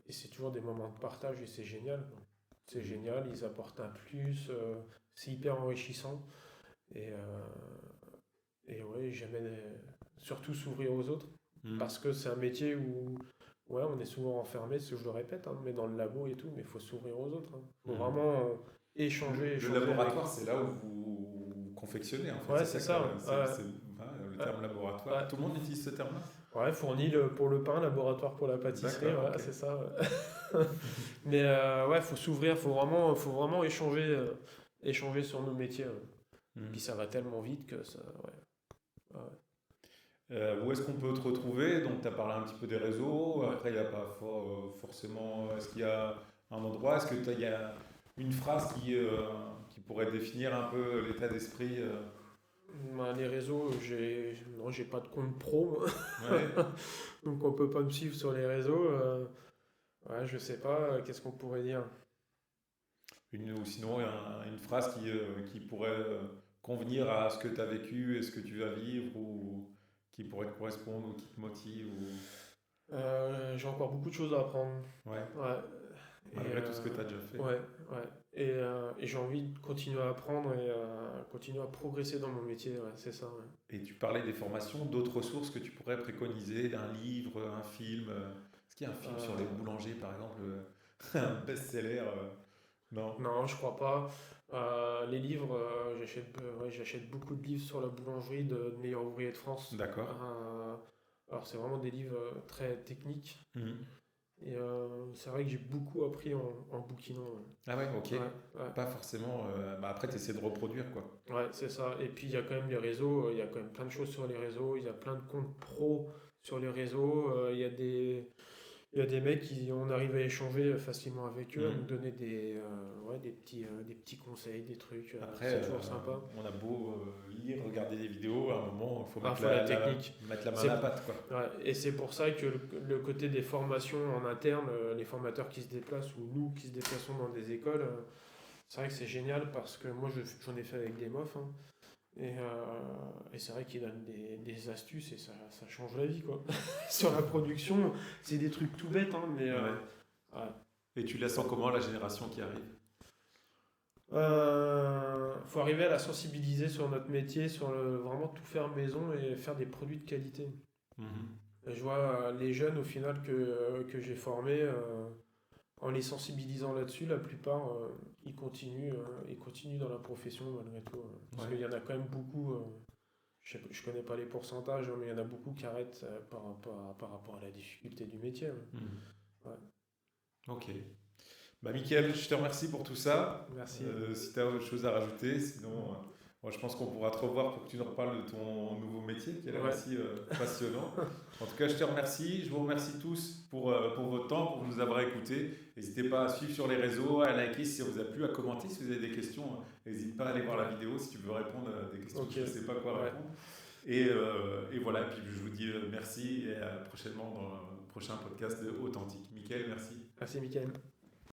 Speaker 2: c'est toujours des moments de partage et c'est génial. C'est génial, ils apportent un plus, c'est hyper enrichissant. Et, ouais, surtout s'ouvrir aux autres.
Speaker 1: Mhm.
Speaker 2: Parce que c'est un métier où ouais, on est souvent enfermé, ce que je le répète, hein, mais dans le labo et tout, mais il faut s'ouvrir aux autres. Il faut vraiment échanger.
Speaker 1: Le laboratoire, c'est là où vous confectionnez, en fait.
Speaker 2: Ouais, c'est ça.
Speaker 1: Le terme laboratoire.
Speaker 2: Ouais.
Speaker 1: Tout le monde utilise ce terme-là?
Speaker 2: Ouais, fourni pour le pain, laboratoire pour la pâtisserie,
Speaker 1: D'accord,
Speaker 2: voilà,
Speaker 1: ok.
Speaker 2: c'est ça. Ouais. Mais ouais, faut s'ouvrir, faut vraiment échanger sur nos métiers.
Speaker 1: Mhm.
Speaker 2: Puis ça va tellement vite que ça. Ouais. Ouais.
Speaker 1: Où est-ce qu'on peut te retrouver? Donc, tu as parlé un petit peu des réseaux.
Speaker 2: Ouais.
Speaker 1: Après, il n'y a pas forcément. Est-ce qu'il y a un endroit? Est-ce qu'il y a une phrase qui pourrait définir un peu l'état d'esprit
Speaker 2: Ben, les réseaux, non, j'ai pas de compte pro, moi.
Speaker 1: Ouais.
Speaker 2: Donc on peut pas me suivre sur les réseaux. Ouais, je sais pas, qu'est-ce qu'on pourrait dire?
Speaker 1: Ou sinon, une phrase qui pourrait convenir à ce que tu as vécu et ce que tu vas vivre, ou qui pourrait te correspondre, ou qui te motive.
Speaker 2: J'ai encore beaucoup de choses à apprendre.
Speaker 1: Ouais.
Speaker 2: Ouais.
Speaker 1: Malgré tout ce que tu as déjà fait.
Speaker 2: Ouais, ouais. Et j'ai envie de continuer à apprendre et continuer à progresser dans mon métier, ouais, c'est ça, ouais.
Speaker 1: Et tu parlais des formations, d'autres ressources que tu pourrais préconiser, d'un livre, un film. Est-ce qu'il y a un film sur les
Speaker 2: Euh,
Speaker 1: boulangers, par exemple, un best-seller non.
Speaker 2: non, je crois pas. Les livres, ouais, j'achète beaucoup de livres sur la boulangerie de meilleurs ouvriers de France.
Speaker 1: D'accord.
Speaker 2: Alors c'est vraiment des livres très techniques.
Speaker 1: Mhm.
Speaker 2: Et c'est vrai que j'ai beaucoup appris en bouquinant.
Speaker 1: Ah ouais, ok.
Speaker 2: Ouais, ouais,
Speaker 1: Pas forcément. Bah après, tu essaies de reproduire, quoi.
Speaker 2: ouais, c'est ça. Et puis il y a quand même les réseaux, il y a quand même plein de choses sur les réseaux, il y a plein de comptes pro sur les réseaux, il y a des mecs qui, on arrive à échanger facilement avec eux, à nous
Speaker 1: Mhm.
Speaker 2: donner ouais, des petits conseils, des trucs,
Speaker 1: Après,
Speaker 2: c'est toujours sympa.
Speaker 1: on a beau lire, regarder des vidéos, à un moment, il faut
Speaker 2: Ah,
Speaker 1: mettre
Speaker 2: faut la technique.
Speaker 1: mettre la main à
Speaker 2: C'est,
Speaker 1: la pâte, quoi.
Speaker 2: ouais, et c'est pour ça que le côté des formations en interne, les formateurs qui se déplacent ou nous qui se déplaçons dans des écoles, c'est vrai que c'est génial parce que moi j'en ai fait avec des mofs, hein, et c'est vrai qu'ils donnent des astuces et ça change la vie quoi. Sur la production, c'est des trucs tout bêtes, hein, mais
Speaker 1: Ouais.
Speaker 2: ouais.
Speaker 1: Et tu la sens comment, la génération qui arrive?
Speaker 2: Faut arriver à la sensibiliser sur notre métier, vraiment tout faire maison et faire des produits de qualité.
Speaker 1: Mhm.
Speaker 2: Et je vois les jeunes au final que j'ai formés, en les sensibilisant là-dessus, la plupart ils continuent dans la profession malgré tout. Parce
Speaker 1: Ouais.
Speaker 2: qu'il y en a quand même beaucoup, je connais pas les pourcentages, hein, mais il y en a beaucoup qui arrêtent par rapport à la difficulté du métier. Ouais.
Speaker 1: Mhm.
Speaker 2: Ouais.
Speaker 1: Ok. Bah, Mickaël, je te remercie pour tout ça.
Speaker 2: Merci.
Speaker 1: Si tu as autre chose à rajouter, sinon, moi, je pense qu'on pourra te revoir pour que tu nous reparles de ton nouveau métier qui a l'air
Speaker 2: Ouais.
Speaker 1: aussi passionnant. En tout cas, je te remercie. Je vous remercie tous pour votre temps, pour nous avoir écoutés. N'hésitez pas à suivre sur les réseaux, à liker si ça vous a plu, à commenter si vous avez des questions. N'hésite pas à aller voir la vidéo si tu veux répondre à des questions que
Speaker 2: Ok.
Speaker 1: je ne sais pas quoi
Speaker 2: Ouais.
Speaker 1: répondre. Et voilà, puis je vous dis merci et à prochainement dans le prochain podcast de Authentique. Mickaël, merci.
Speaker 2: Merci Mickaël.